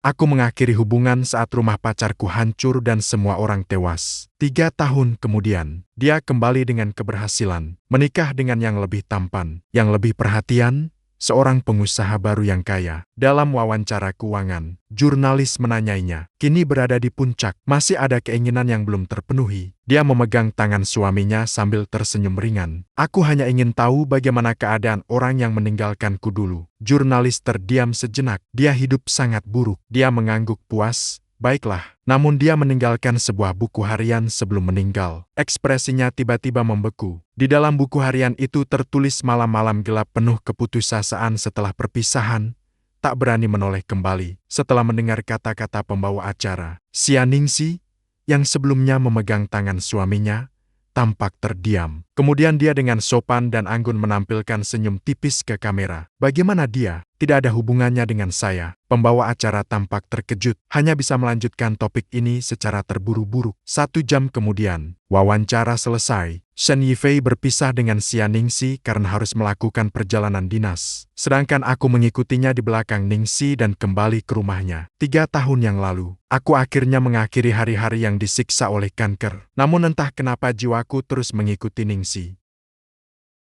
Aku mengakhiri hubungan saat rumah pacarku hancur dan semua orang tewas. 3 tahun kemudian, dia kembali dengan keberhasilan, menikah dengan yang lebih tampan, yang lebih perhatian, seorang pengusaha baru yang kaya. Dalam wawancara keuangan, jurnalis menanyainya, kini berada di puncak, masih ada keinginan yang belum terpenuhi. Dia memegang tangan suaminya sambil tersenyum ringan. Aku hanya ingin tahu bagaimana keadaan orang yang meninggalkanku dulu. Jurnalis terdiam sejenak, dia hidup sangat buruk. Dia mengangguk puas. Baiklah, namun dia meninggalkan sebuah buku harian sebelum meninggal. Ekspresinya tiba-tiba membeku. Di dalam buku harian itu tertulis malam-malam gelap penuh keputusasaan setelah perpisahan, tak berani menoleh kembali. Setelah mendengar kata-kata pembawa acara, Xianingsi, yang sebelumnya memegang tangan suaminya, tampak terdiam. Kemudian dia dengan sopan dan anggun menampilkan senyum tipis ke kamera. Bagaimana dia? Tidak ada hubungannya dengan saya. Pembawa acara tampak terkejut, hanya bisa melanjutkan topik ini secara terburu-buru. 1 jam kemudian, wawancara selesai. Shen Yifei berpisah dengan Xianingsi karena harus melakukan perjalanan dinas. Sedangkan aku mengikutinya di belakang Ningsi dan kembali ke rumahnya. 3 tahun yang lalu, aku akhirnya mengakhiri hari-hari yang disiksa oleh kanker. Namun entah kenapa jiwaku terus mengikuti Ningsi.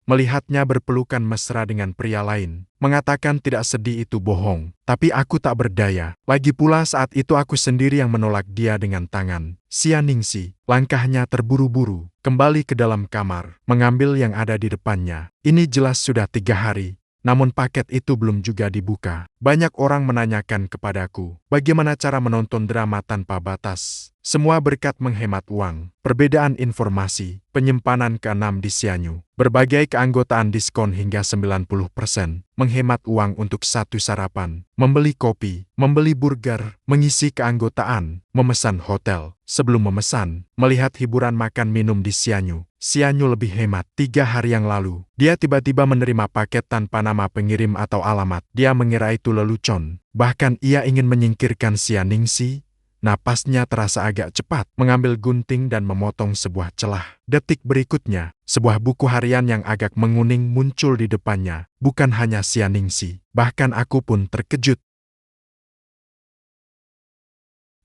Melihatnya berpelukan mesra dengan pria lain, mengatakan tidak sedih itu bohong, tapi aku tak berdaya. Lagi pula saat itu aku sendiri yang menolak dia dengan tangan. Xianingsi, langkahnya terburu-buru, kembali ke dalam kamar, mengambil yang ada di depannya. Ini jelas sudah 3 hari. Namun paket itu belum juga dibuka. Banyak orang menanyakan kepadaku, bagaimana cara menonton drama tanpa batas. Semua berkat menghemat uang, perbedaan informasi, penyimpanan ke-6 di Xianyu, berbagai keanggotaan diskon hingga 90%, menghemat uang untuk satu sarapan, membeli kopi, membeli burger, mengisi keanggotaan, memesan hotel. Sebelum memesan, melihat hiburan makan minum di Xianyu. Xianyu lebih hemat. 3 hari yang lalu, dia tiba-tiba menerima paket tanpa nama pengirim atau alamat. Dia mengira itu lelucon. Bahkan ia ingin menyingkirkan Xianingsi. Napasnya terasa agak cepat, mengambil gunting dan memotong sebuah celah. Detik berikutnya, sebuah buku harian yang agak menguning muncul di depannya. Bukan hanya Xianingsi, bahkan aku pun terkejut.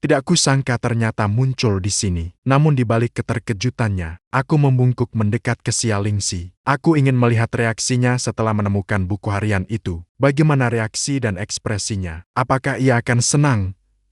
Tidak kusangka ternyata muncul di sini. Namun di balik keterkejutannya, aku membungkuk mendekat ke Xianingsi. Aku ingin melihat reaksinya setelah menemukan buku harian itu. Bagaimana reaksi dan ekspresinya? Apakah ia akan senang,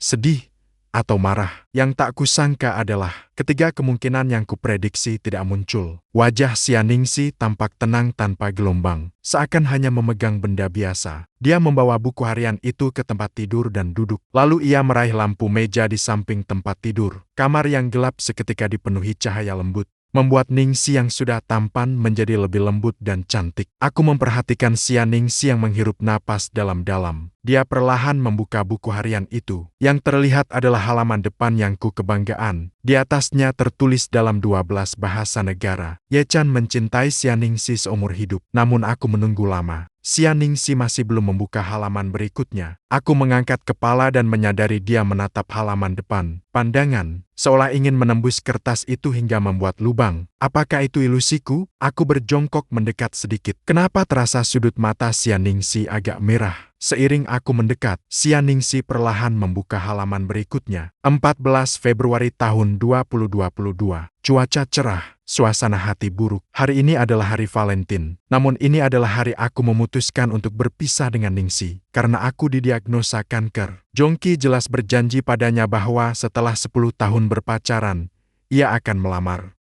sedih, atau marah? Yang tak kusangka adalah ketiga kemungkinan yang kuprediksi tidak muncul. Wajah Xianingsi tampak tenang tanpa gelombang, seakan hanya memegang benda biasa. Dia membawa buku harian itu ke tempat tidur dan duduk. Lalu ia meraih lampu meja di samping tempat tidur. Kamar yang gelap seketika dipenuhi cahaya lembut, membuat Ningsi yang sudah tampan menjadi lebih lembut dan cantik. Aku memperhatikan Xianingsi yang menghirup napas dalam-dalam. Dia perlahan membuka buku harian itu. Yang terlihat adalah halaman depan yang ku kebanggaan. Di atasnya tertulis dalam 12 bahasa negara. Ye Chan mencintai Xianingsi seumur hidup. Namun aku menunggu lama. Xianingsi masih belum membuka halaman berikutnya. Aku mengangkat kepala dan menyadari dia menatap halaman depan. Pandangan, seolah ingin menembus kertas itu hingga membuat lubang. Apakah itu ilusiku? Aku berjongkok mendekat sedikit. Kenapa terasa sudut mata Xianingsi agak merah? Seiring aku mendekat, Xianingsi perlahan membuka halaman berikutnya. 14 Februari tahun 2022. Cuaca cerah, suasana hati buruk. Hari ini adalah hari Valentine. Namun ini adalah hari aku memutuskan untuk berpisah dengan Ningsi. Karena aku didiagnosa kanker. Jongki jelas berjanji padanya bahwa setelah 10 tahun berpacaran, ia akan melamar.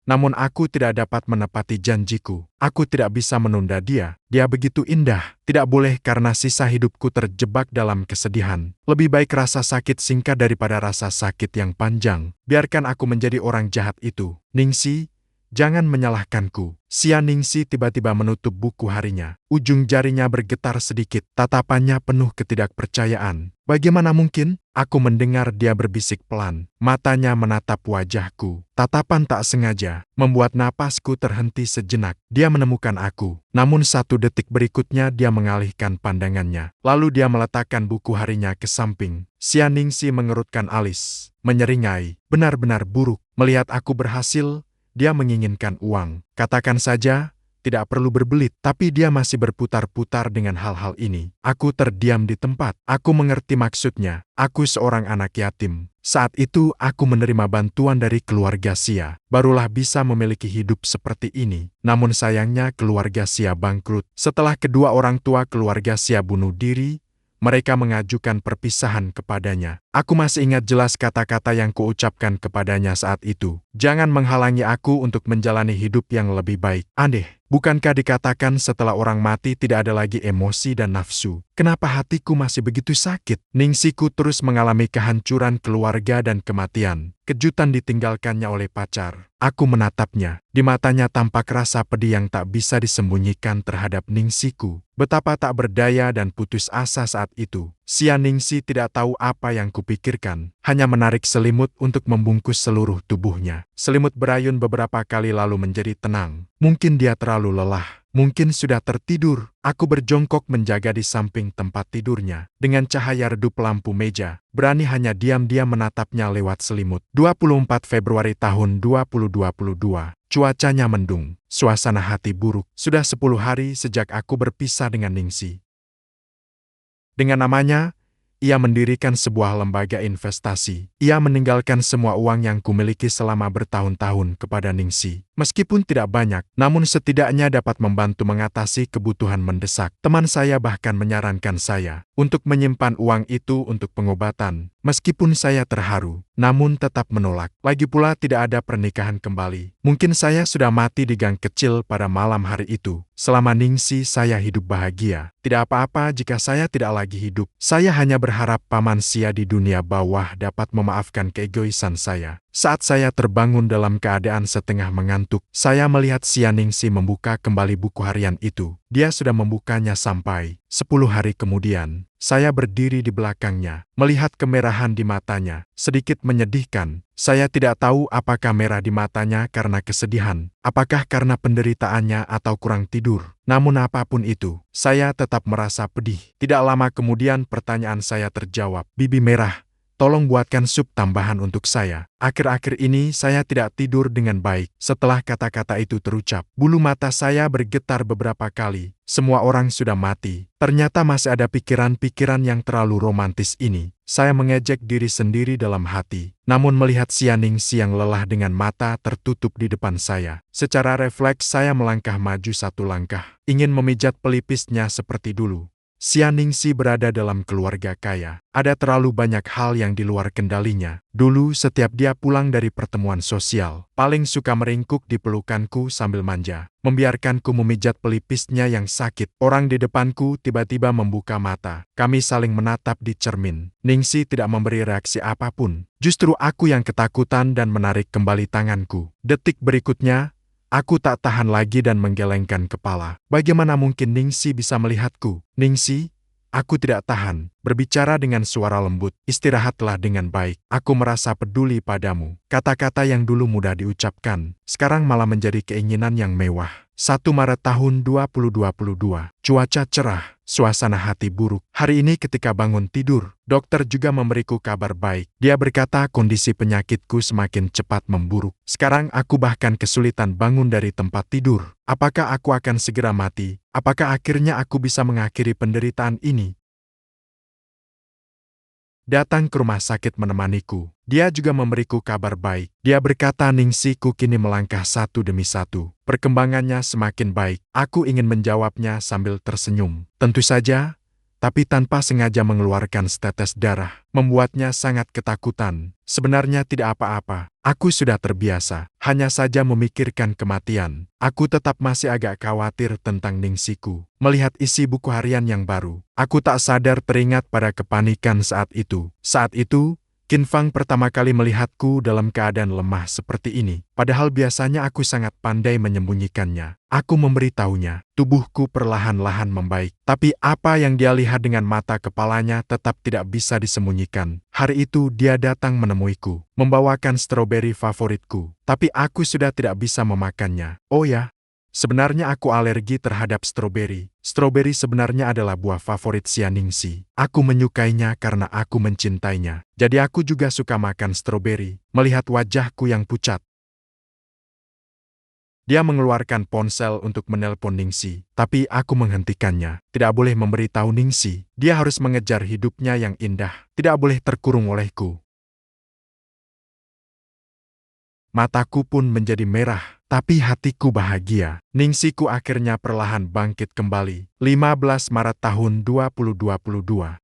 Namun aku tidak dapat menepati janjiku. Aku tidak bisa menunda dia. Dia begitu indah. Tidak boleh karena sisa hidupku terjebak dalam kesedihan. Lebih baik rasa sakit singkat daripada rasa sakit yang panjang. Biarkan aku menjadi orang jahat itu. Ningsi, jangan menyalahkanku. Xianingsi tiba-tiba menutup buku harinya. Ujung jarinya bergetar sedikit. Tatapannya penuh ketidakpercayaan. Bagaimana mungkin? Aku mendengar dia berbisik pelan. Matanya menatap wajahku. Tatapan tak sengaja membuat napasku terhenti sejenak. Dia menemukan aku. Namun 1 detik berikutnya dia mengalihkan pandangannya. Lalu dia meletakkan buku harinya ke samping. Xianingsi mengerutkan alis, menyeringai. Benar-benar buruk. Melihat aku berhasil, dia menginginkan uang. Katakan saja, tidak perlu berbelit, tapi dia masih berputar-putar dengan hal-hal ini. Aku terdiam di tempat. Aku mengerti maksudnya. Aku seorang anak yatim. Saat itu aku menerima bantuan dari keluarga Sia. Barulah bisa memiliki hidup seperti ini. Namun sayangnya keluarga Sia bangkrut. Setelah kedua orang tua keluarga Sia bunuh diri, mereka mengajukan perpisahan kepadanya. Aku masih ingat jelas kata-kata yang kuucapkan kepadanya saat itu. Jangan menghalangi aku untuk menjalani hidup yang lebih baik. Aneh, bukankah dikatakan setelah orang mati tidak ada lagi emosi dan nafsu? Kenapa hatiku masih begitu sakit? Ningsiku terus mengalami kehancuran keluarga dan kematian. Kejutan ditinggalkannya oleh pacar. Aku menatapnya. Di matanya tampak rasa pedih yang tak bisa disembunyikan terhadap Ningsiku. Betapa tak berdaya dan putus asa saat itu. Sia Ningsi tidak tahu apa yang kupikirkan. Hanya menarik selimut untuk membungkus seluruh tubuhnya. Selimut berayun beberapa kali lalu menjadi tenang. Mungkin dia terlalu lelah. Mungkin sudah tertidur. Aku berjongkok menjaga di samping tempat tidurnya. Dengan cahaya redup lampu meja, berani hanya diam-diam menatapnya lewat selimut. 24 Februari tahun 2022. Cuacanya mendung. Suasana hati buruk. Sudah 10 hari sejak aku berpisah dengan Ningsi. Dengan namanya, ia mendirikan sebuah lembaga investasi. Ia meninggalkan semua uang yang kumiliki selama bertahun-tahun kepada Ningsi. Meskipun tidak banyak, namun setidaknya dapat membantu mengatasi kebutuhan mendesak. Teman saya bahkan menyarankan saya untuk menyimpan uang itu untuk pengobatan. Meskipun saya terharu, namun tetap menolak. Lagi pula tidak ada pernikahan kembali. Mungkin saya sudah mati di gang kecil pada malam hari itu. Selama Ningsi saya hidup bahagia. Tidak apa-apa jika saya tidak lagi hidup. Saya hanya berharap Paman Sia di dunia bawah dapat memaafkan keegoisan saya. Saat saya terbangun dalam keadaan setengah mengantuk, saya melihat Sia Ningsi membuka kembali buku harian itu. Dia sudah membukanya sampai 10 hari kemudian. Saya berdiri di belakangnya, melihat kemerahan di matanya, sedikit menyedihkan. Saya tidak tahu apakah merah di matanya karena kesedihan, apakah karena penderitaannya atau kurang tidur. Namun apapun itu, saya tetap merasa pedih. Tidak lama kemudian pertanyaan saya terjawab, "Bibi Merah, tolong buatkan sup tambahan untuk saya. Akhir-akhir ini saya tidak tidur dengan baik." Setelah kata-kata itu terucap, bulu mata saya bergetar beberapa kali. Semua orang sudah mati. Ternyata masih ada pikiran-pikiran yang terlalu romantis ini. Saya mengejek diri sendiri dalam hati. Namun melihat Sia Ningsi yang lelah dengan mata tertutup di depan saya. Secara refleks saya melangkah maju satu langkah. Ingin memijat pelipisnya seperti dulu. Sia Ningsi berada dalam keluarga kaya. Ada terlalu banyak hal yang di luar kendalinya. Dulu setiap dia pulang dari pertemuan sosial, paling suka meringkuk di pelukanku sambil manja. Membiarkanku memijat pelipisnya yang sakit. Orang di depanku tiba-tiba membuka mata. Kami saling menatap di cermin. Ningsi tidak memberi reaksi apapun. Justru aku yang ketakutan dan menarik kembali tanganku. Detik berikutnya, aku tak tahan lagi dan menggelengkan kepala. Bagaimana mungkin Ningsi bisa melihatku? "Ningsi, aku tidak tahan." Berbicara dengan suara lembut, "Istirahatlah dengan baik. Aku merasa peduli padamu." Kata-kata yang dulu mudah diucapkan, sekarang malah menjadi keinginan yang mewah. 1 Maret tahun 2022. Cuaca cerah, suasana hati buruk. Hari ini ketika bangun tidur, dokter juga memberiku kabar baik. Dia berkata kondisi penyakitku semakin cepat memburuk. Sekarang aku bahkan kesulitan bangun dari tempat tidur. Apakah aku akan segera mati? Apakah akhirnya aku bisa mengakhiri penderitaan ini? Datang ke rumah sakit menemaniku. Dia juga memberiku kabar baik. Dia berkata Ningsiku kini melangkah satu demi satu. Perkembangannya semakin baik. Aku ingin menjawabnya sambil tersenyum. Tentu saja, tapi tanpa sengaja mengeluarkan setetes darah. Membuatnya sangat ketakutan. Sebenarnya tidak apa-apa. Aku sudah terbiasa. Hanya saja memikirkan kematian. Aku tetap masih agak khawatir tentang Ningsiku. Melihat isi buku harian yang baru, aku tak sadar teringat pada kepanikan saat itu. Saat itu, Qin Fang pertama kali melihatku dalam keadaan lemah seperti ini. Padahal biasanya aku sangat pandai menyembunyikannya. Aku memberitahunya, tubuhku perlahan-lahan membaik. Tapi apa yang dia lihat dengan mata kepalanya tetap tidak bisa disembunyikan. Hari itu dia datang menemuiku, membawakan stroberi favoritku. Tapi aku sudah tidak bisa memakannya. Oh ya, sebenarnya aku alergi terhadap stroberi. Stroberi sebenarnya adalah buah favorit Sia Ningsi. Aku menyukainya karena aku mencintainya. Jadi aku juga suka makan stroberi. Melihat wajahku yang pucat, Dia mengeluarkan ponsel untuk menelpon Ningsi, tapi aku menghentikannya. Tidak boleh memberitahu Ningsi. Dia harus mengejar hidupnya yang indah. Tidak boleh terkurung olehku. Mataku pun menjadi merah, tapi hatiku bahagia. Ningsiku akhirnya perlahan bangkit kembali. 15 Maret tahun 2022.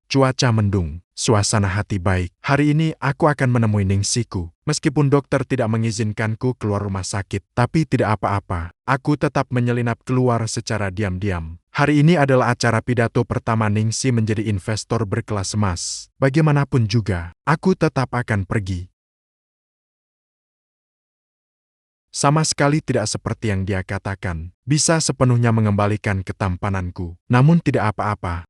Cuaca mendung, suasana hati baik. Hari ini aku akan menemui Ningsiku. Meskipun dokter tidak mengizinkanku keluar rumah sakit, tapi tidak apa-apa. Aku tetap menyelinap keluar secara diam-diam. Hari ini adalah acara pidato pertama Ningsi menjadi investor berkelas emas. Bagaimanapun juga, aku tetap akan pergi. Sama sekali tidak seperti yang dia katakan, bisa sepenuhnya mengembalikan ketampananku. Namun tidak apa-apa.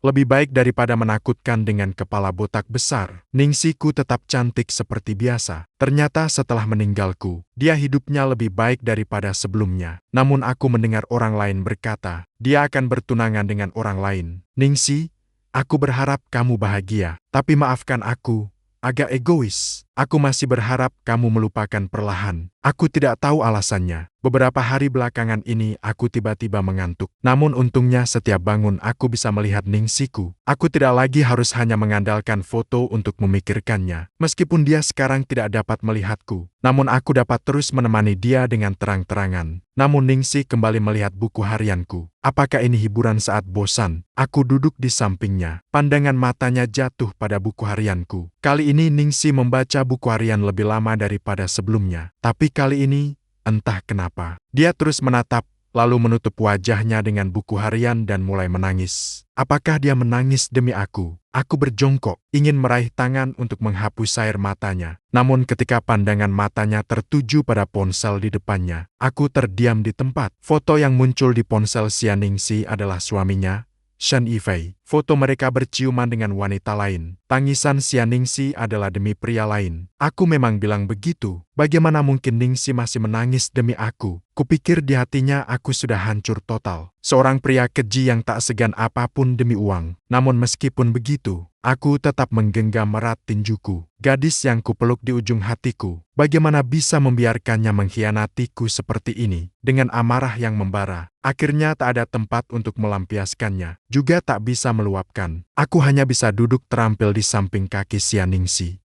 Lebih baik daripada menakutkan dengan kepala botak besar. Ningsiku tetap cantik seperti biasa. Ternyata setelah meninggalku, dia hidupnya lebih baik daripada sebelumnya. Namun aku mendengar orang lain berkata, dia akan bertunangan dengan orang lain. Ningsi, aku berharap kamu bahagia. Tapi maafkan aku, agak egois. Aku masih berharap kamu melupakan perlahan. Aku tidak tahu alasannya. Beberapa hari belakangan ini aku tiba-tiba mengantuk. Namun untungnya setiap bangun aku bisa melihat Ningsiku. Aku tidak lagi harus hanya mengandalkan foto untuk memikirkannya. Meskipun dia sekarang tidak dapat melihatku, namun aku dapat terus menemani dia dengan terang-terangan. Namun Ningsi kembali melihat buku harianku. Apakah ini hiburan saat bosan? Aku duduk di sampingnya. Pandangan matanya jatuh pada buku harianku. Kali ini Ningsi membaca buku harian lebih lama daripada sebelumnya. Tapi kali ini, entah kenapa, dia terus menatap, lalu menutup wajahnya dengan buku harian dan mulai menangis. Apakah dia menangis demi aku? Aku berjongkok, ingin meraih tangan untuk menghapus air matanya. Namun ketika pandangan matanya tertuju pada ponsel di depannya, aku terdiam di tempat. Foto yang muncul di ponsel Ningsi adalah suaminya, Shen Yifei. Foto mereka berciuman dengan wanita lain. Tangisan Ningsi adalah demi pria lain. Aku memang bilang begitu. Bagaimana mungkin Ningsi masih menangis demi aku? Kupikir di hatinya aku sudah hancur total. Seorang pria keji yang tak segan apapun demi uang. Namun meskipun begitu, aku tetap menggenggam erat tinjuku. Gadis yang kupeluk di ujung hatiku. Bagaimana bisa membiarkannya mengkhianatiku seperti ini? Dengan amarah yang membara, akhirnya tak ada tempat untuk melampiaskannya. Juga tak bisa meluapkan. Aku hanya bisa duduk terampil di samping kaki Ningsi.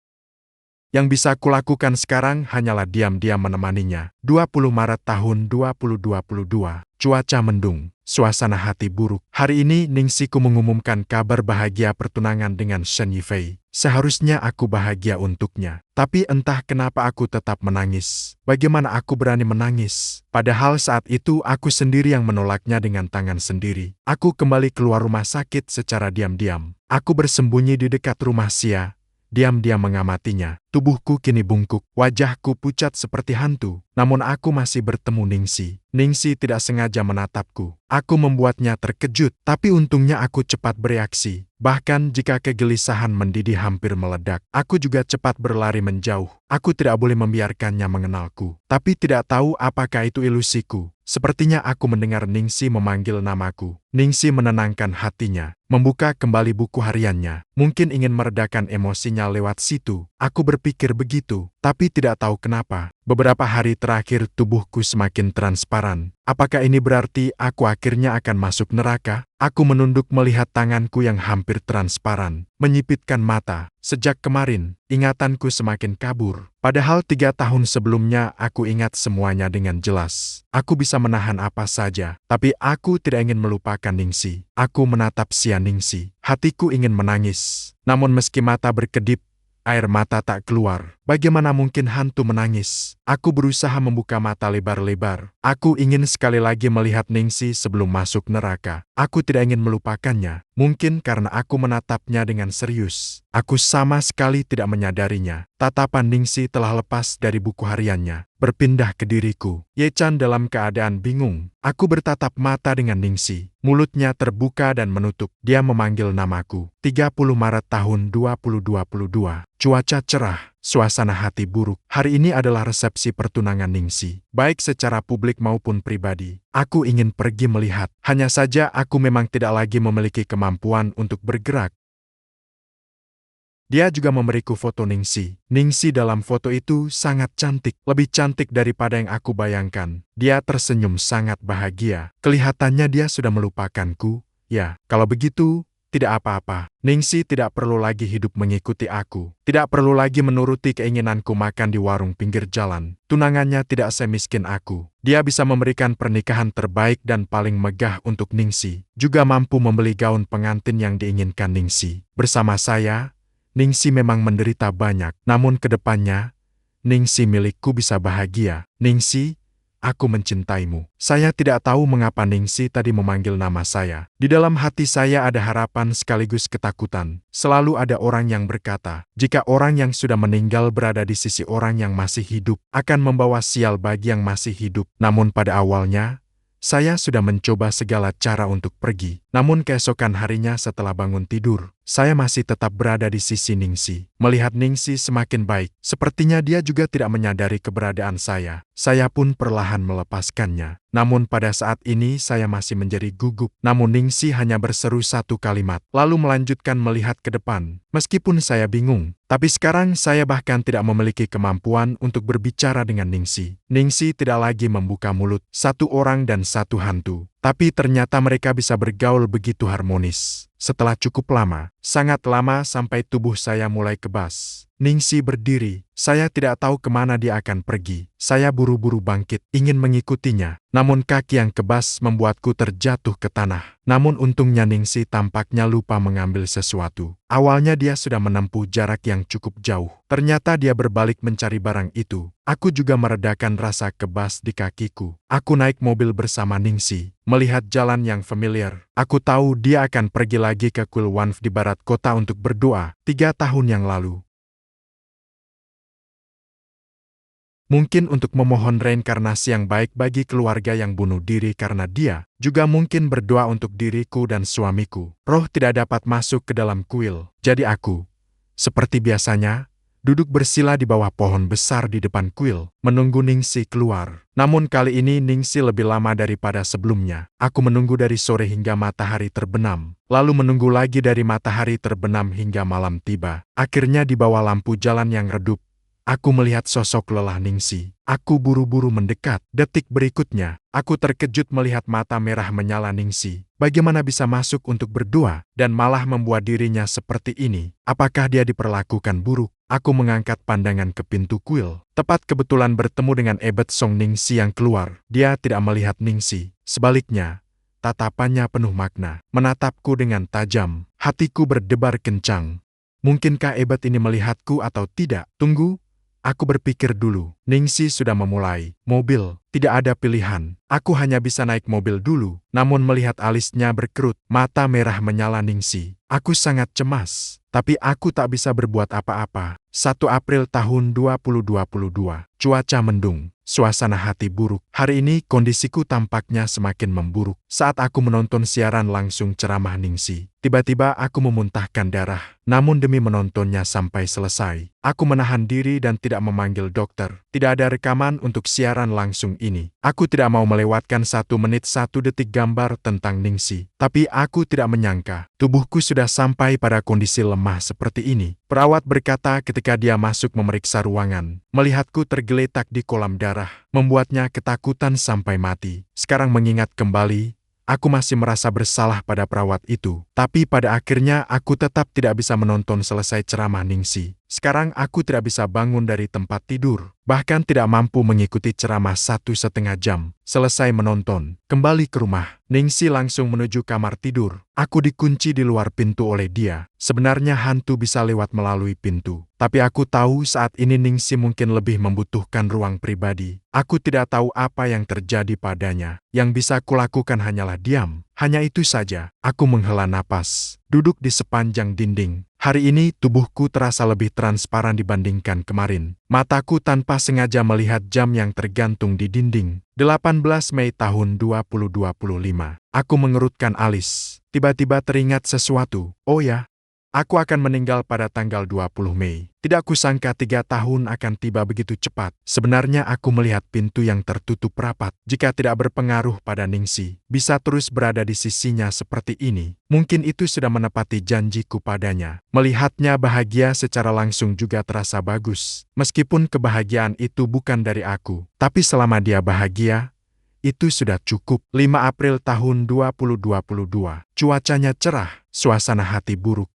Yang bisa kulakukan sekarang hanyalah diam-diam menemaninya. 20 Maret tahun 2022. Cuaca mendung, suasana hati buruk. Hari ini Ningsiku mengumumkan kabar bahagia pertunangan dengan Shen Yifei. Seharusnya aku bahagia untuknya. Tapi entah kenapa aku tetap menangis. Bagaimana aku berani menangis? Padahal saat itu aku sendiri yang menolaknya dengan tangan sendiri. Aku kembali keluar rumah sakit secara diam-diam. Aku bersembunyi di dekat rumah diam-diam mengamatinya. Tubuhku kini bungkuk, wajahku pucat seperti hantu. Namun aku masih bertemu Ningsi. Ningsi tidak sengaja menatapku. Aku membuatnya terkejut, tapi untungnya aku cepat bereaksi. Bahkan jika kegelisahan mendidih hampir meledak, aku juga cepat berlari menjauh. Aku tidak boleh membiarkannya mengenalku. Tapi tidak tahu apakah itu ilusiku. Sepertinya aku mendengar Ningsi memanggil namaku. Ningsi menenangkan hatinya, membuka kembali buku hariannya. Mungkin ingin meredakan emosinya lewat situ. Aku berpikir begitu, tapi tidak tahu kenapa. Beberapa hari terakhir tubuhku semakin transparan. Apakah ini berarti aku akhirnya akan masuk neraka? Aku menunduk melihat tanganku yang hampir transparan, menyipitkan mata. Sejak kemarin, ingatanku semakin kabur. Padahal 3 tahun sebelumnya aku ingat semuanya dengan jelas. Aku bisa menahan apa saja, tapi aku tidak ingin melupakan Ningsi. Aku menatap Ningsi. Hatiku ingin menangis. Namun meski mata berkedip, air mata tak keluar. Bagaimana mungkin hantu menangis? Aku berusaha membuka mata lebar-lebar. Aku ingin sekali lagi melihat Ningsi sebelum masuk neraka. Aku tidak ingin melupakannya. Mungkin karena aku menatapnya dengan serius. Aku sama sekali tidak menyadarinya. Tatapan Ningsi telah lepas dari buku hariannya, berpindah ke diriku. Ye-chan dalam keadaan bingung. Aku bertatap mata dengan Ningsi. Mulutnya terbuka dan menutup. Dia memanggil namaku. 30 Maret tahun 2022. Cuaca cerah, suasana hati buruk. Hari ini adalah resepsi pertunangan Ningsi. Baik secara publik maupun pribadi. Aku ingin pergi melihat. Hanya saja aku memang tidak lagi memiliki kemampuan untuk bergerak. Dia juga memberiku foto Ningsi. Ningsi dalam foto itu sangat cantik, lebih cantik daripada yang aku bayangkan. Dia tersenyum sangat bahagia. Kelihatannya dia sudah melupakanku. Ya, kalau begitu, tidak apa-apa. Ningsi tidak perlu lagi hidup mengikuti aku. Tidak perlu lagi menuruti keinginanku makan di warung pinggir jalan. Tunangannya tidak semiskin aku. Dia bisa memberikan pernikahan terbaik dan paling megah untuk Ningsi. Juga mampu membeli gaun pengantin yang diinginkan Ningsi. Bersama saya, Ningsi memang menderita banyak. Namun ke depannya, Ningsi milikku bisa bahagia. Ningsi, aku mencintaimu. Saya tidak tahu mengapa Ningsi tadi memanggil nama saya. Di dalam hati saya ada harapan sekaligus ketakutan. Selalu ada orang yang berkata, jika orang yang sudah meninggal berada di sisi orang yang masih hidup, akan membawa sial bagi yang masih hidup. Namun pada awalnya, saya sudah mencoba segala cara untuk pergi. Namun keesokan harinya setelah bangun tidur, saya masih tetap berada di sisi Ningsi. Melihat Ningsi semakin baik, sepertinya dia juga tidak menyadari keberadaan saya. Saya pun perlahan melepaskannya. Namun pada saat ini saya masih menjadi gugup. Namun Ningsi hanya berseru satu kalimat, lalu melanjutkan melihat ke depan. Meskipun saya bingung, tapi sekarang saya bahkan tidak memiliki kemampuan untuk berbicara dengan Ningsi. Ningsi tidak lagi membuka mulut, satu orang dan satu hantu. Tapi ternyata mereka bisa bergaul begitu harmonis. Setelah cukup lama, sangat lama sampai tubuh saya mulai kebas. Ningsi berdiri. Saya tidak tahu kemana dia akan pergi. Saya buru-buru bangkit, ingin mengikutinya. Namun kaki yang kebas membuatku terjatuh ke tanah. Namun untungnya Ningsi tampaknya lupa mengambil sesuatu. Awalnya dia sudah menempuh jarak yang cukup jauh. Ternyata dia berbalik mencari barang itu. Aku juga meredakan rasa kebas di kakiku. Aku naik mobil bersama Ningsi. Melihat jalan yang familiar, aku tahu dia akan pergi lagi ke Kulwanf di barat kota untuk berdoa 3 tahun yang lalu. Mungkin untuk memohon reinkarnasi yang baik bagi keluarga yang bunuh diri karena dia, juga mungkin berdoa untuk diriku dan suamiku. Roh tidak dapat masuk ke dalam kuil, jadi aku, seperti biasanya, duduk bersila di bawah pohon besar di depan kuil, menunggu Ningsi keluar. Namun kali ini Ningsi lebih lama daripada sebelumnya. Aku menunggu dari sore hingga matahari terbenam, lalu menunggu lagi dari matahari terbenam hingga malam tiba. Akhirnya di bawah lampu jalan yang redup, aku melihat sosok lelah Ningsi. Aku buru-buru mendekat. Detik berikutnya, aku terkejut melihat mata merah menyala Ningsi. Bagaimana bisa masuk untuk berdoa, dan malah membuat dirinya seperti ini? Apakah dia diperlakukan buruk? Aku mengangkat pandangan ke pintu kuil. Tepat kebetulan bertemu dengan Ebet Song Ningsi yang keluar. Dia tidak melihat Ningsi. Sebaliknya, tatapannya penuh makna. Menatapku dengan tajam. Hatiku berdebar kencang. Mungkinkah Ebet ini melihatku atau tidak? Tunggu. Aku berpikir dulu. Ningsi sudah memulai. Mobil, tidak ada pilihan. Aku hanya bisa naik mobil dulu. Namun melihat alisnya berkerut, mata merah menyala Ningsi. Aku sangat cemas. Tapi aku tak bisa berbuat apa-apa. 1 April tahun 2022. Cuaca mendung. Suasana hati buruk. Hari ini kondisiku tampaknya semakin memburuk. Saat aku menonton siaran langsung ceramah Ningsi, tiba-tiba aku memuntahkan darah. Namun demi menontonnya sampai selesai, aku menahan diri dan tidak memanggil dokter. Tidak ada rekaman untuk siaran langsung ini. Aku tidak mau melewatkan 1 menit 1 detik gambar tentang Ningsi. Tapi aku tidak menyangka, tubuhku sudah sampai pada kondisi lemah seperti ini. Perawat berkata ketika dia masuk memeriksa ruangan, melihatku tergeletak di kolam darah, membuatnya ketakutan sampai mati. Sekarang mengingat kembali, aku masih merasa bersalah pada perawat itu. Tapi pada akhirnya aku tetap tidak bisa menonton selesai ceramah Ningsi. Sekarang aku tidak bisa bangun dari tempat tidur, bahkan tidak mampu mengikuti ceramah 1,5 jam. Selesai menonton, kembali ke rumah, Ningsi langsung menuju kamar tidur. Aku dikunci di luar pintu oleh dia. Sebenarnya hantu bisa lewat melalui pintu. Tapi aku tahu saat ini Ningsi mungkin lebih membutuhkan ruang pribadi. Aku tidak tahu apa yang terjadi padanya. Yang bisa kulakukan hanyalah diam. Hanya itu saja. Aku menghela napas, duduk di sepanjang dinding. Hari ini tubuhku terasa lebih transparan dibandingkan kemarin. Mataku tanpa sengaja melihat jam yang tergantung di dinding. 18 Mei tahun 2025. Aku mengerutkan alis. Tiba-tiba teringat sesuatu. Oh ya, Aku akan meninggal pada tanggal 20 Mei. Tidak kusangka 3 tahun akan tiba begitu cepat. Sebenarnya aku melihat pintu yang tertutup rapat. Jika tidak berpengaruh pada Ningsi, bisa terus berada di sisinya seperti ini. Mungkin itu sudah menepati janjiku padanya. Melihatnya bahagia secara langsung juga terasa bagus. Meskipun kebahagiaan itu bukan dari aku. Tapi selama dia bahagia, itu sudah cukup. 5 April tahun 2022. Cuacanya cerah, suasana hati buruk.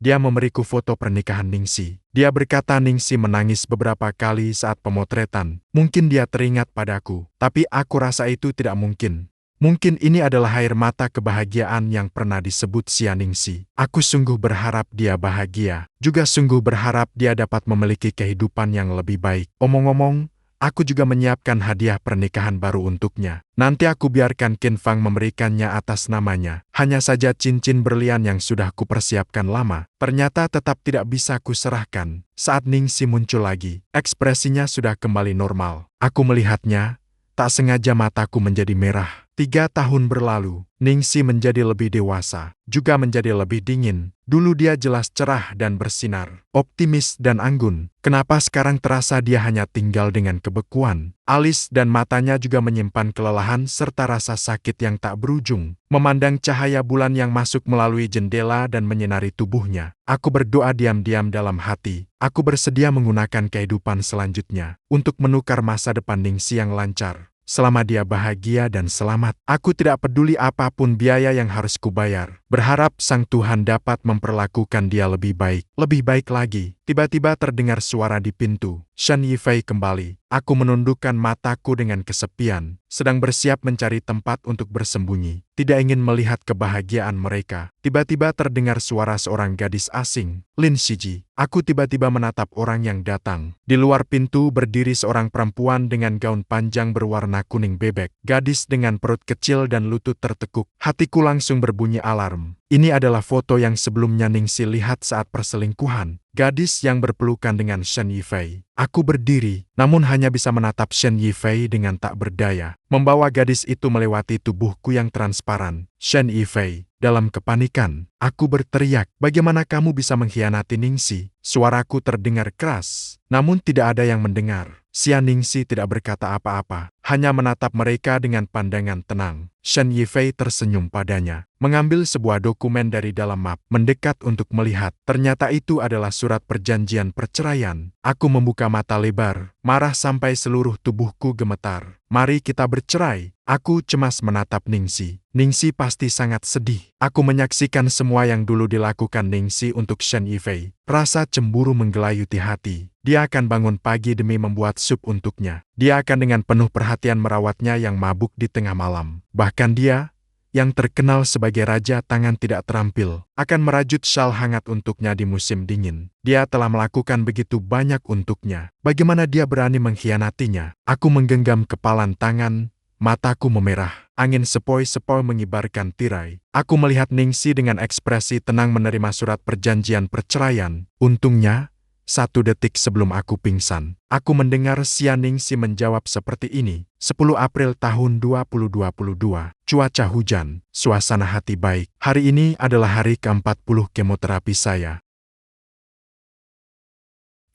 Dia memberiku foto pernikahan Ningsi. Dia berkata Ningsi menangis beberapa kali saat pemotretan. Mungkin dia teringat padaku, tapi aku rasa itu tidak mungkin. Mungkin ini adalah air mata kebahagiaan yang pernah disebut Sia Ningsi. Aku sungguh berharap dia bahagia. Juga sungguh berharap dia dapat memiliki kehidupan yang lebih baik. Omong-omong, aku juga menyiapkan hadiah pernikahan baru untuknya. Nanti aku biarkan Qin Fang memberikannya atas namanya. Hanya saja cincin berlian yang sudah kupersiapkan lama, ternyata tetap tidak bisa kuserahkan. Saat Ningsi muncul lagi, ekspresinya sudah kembali normal. Aku melihatnya, tak sengaja mataku menjadi merah. 3 tahun berlalu, Ningsi menjadi lebih dewasa, juga menjadi lebih dingin. Dulu dia jelas cerah dan bersinar, optimis dan anggun. Kenapa sekarang terasa dia hanya tinggal dengan kebekuan? Alis dan matanya juga menyimpan kelelahan serta rasa sakit yang tak berujung. Memandang cahaya bulan yang masuk melalui jendela dan menyinari tubuhnya, aku berdoa diam-diam dalam hati. Aku bersedia menggunakan kehidupan selanjutnya untuk menukar masa depan Ningsi yang lancar. Selama dia bahagia dan selamat, aku tidak peduli apapun biaya yang harus kubayar. Berharap Sang Tuhan dapat memperlakukan dia lebih baik lagi. Tiba-tiba terdengar suara di pintu. Shen Yifei kembali. Aku menundukkan mataku dengan kesepian, sedang bersiap mencari tempat untuk bersembunyi. Tidak ingin melihat kebahagiaan mereka. Tiba-tiba terdengar suara seorang gadis asing. Lin Shiji. Aku tiba-tiba menatap orang yang datang. Di luar pintu berdiri seorang perempuan dengan gaun panjang berwarna kuning bebek. Gadis dengan perut kecil dan lutut tertekuk. Hatiku langsung berbunyi alarm. Ini adalah foto yang sebelumnya Ningsi lihat saat perselingkuhan. Gadis yang berpelukan dengan Shen Yifei. Aku berdiri, namun hanya bisa menatap Shen Yifei dengan tak berdaya. Membawa gadis itu melewati tubuhku yang transparan. Shen Yifei, dalam kepanikan, aku berteriak, "Bagaimana kamu bisa mengkhianati Ningsi?" Suaraku terdengar keras, namun tidak ada yang mendengar. Sia Ningsi tidak berkata apa-apa, hanya menatap mereka dengan pandangan tenang. Shen Yifei tersenyum padanya, mengambil sebuah dokumen dari dalam map, mendekat untuk melihat. Ternyata itu adalah surat perjanjian perceraian. Aku membuka mata lebar, marah sampai seluruh tubuhku gemetar. "Mari kita bercerai." Aku cemas menatap Ningsi. Ningsi pasti sangat sedih. Aku menyaksikan semua yang dulu dilakukan Ningsi untuk Shen Yifei. Rasa cemburu menggelayuti hati. Dia akan bangun pagi demi membuat sup untuknya. Dia akan dengan penuh perhatian merawatnya yang mabuk di tengah malam. Bahkan dia, yang terkenal sebagai raja tangan tidak terampil, akan merajut syal hangat untuknya di musim dingin. Dia telah melakukan begitu banyak untuknya. Bagaimana dia berani mengkhianatinya? Aku menggenggam kepalan tangan, mataku memerah. Angin sepoi-sepoi mengibarkan tirai. Aku melihat Ningsi dengan ekspresi tenang menerima surat perjanjian perceraian. Untungnya, 1 detik sebelum aku pingsan, aku mendengar Sia Ningsi menjawab seperti ini. 10 April tahun 2022. Cuaca hujan, suasana hati baik. Hari ini adalah hari ke-40 kemoterapi saya.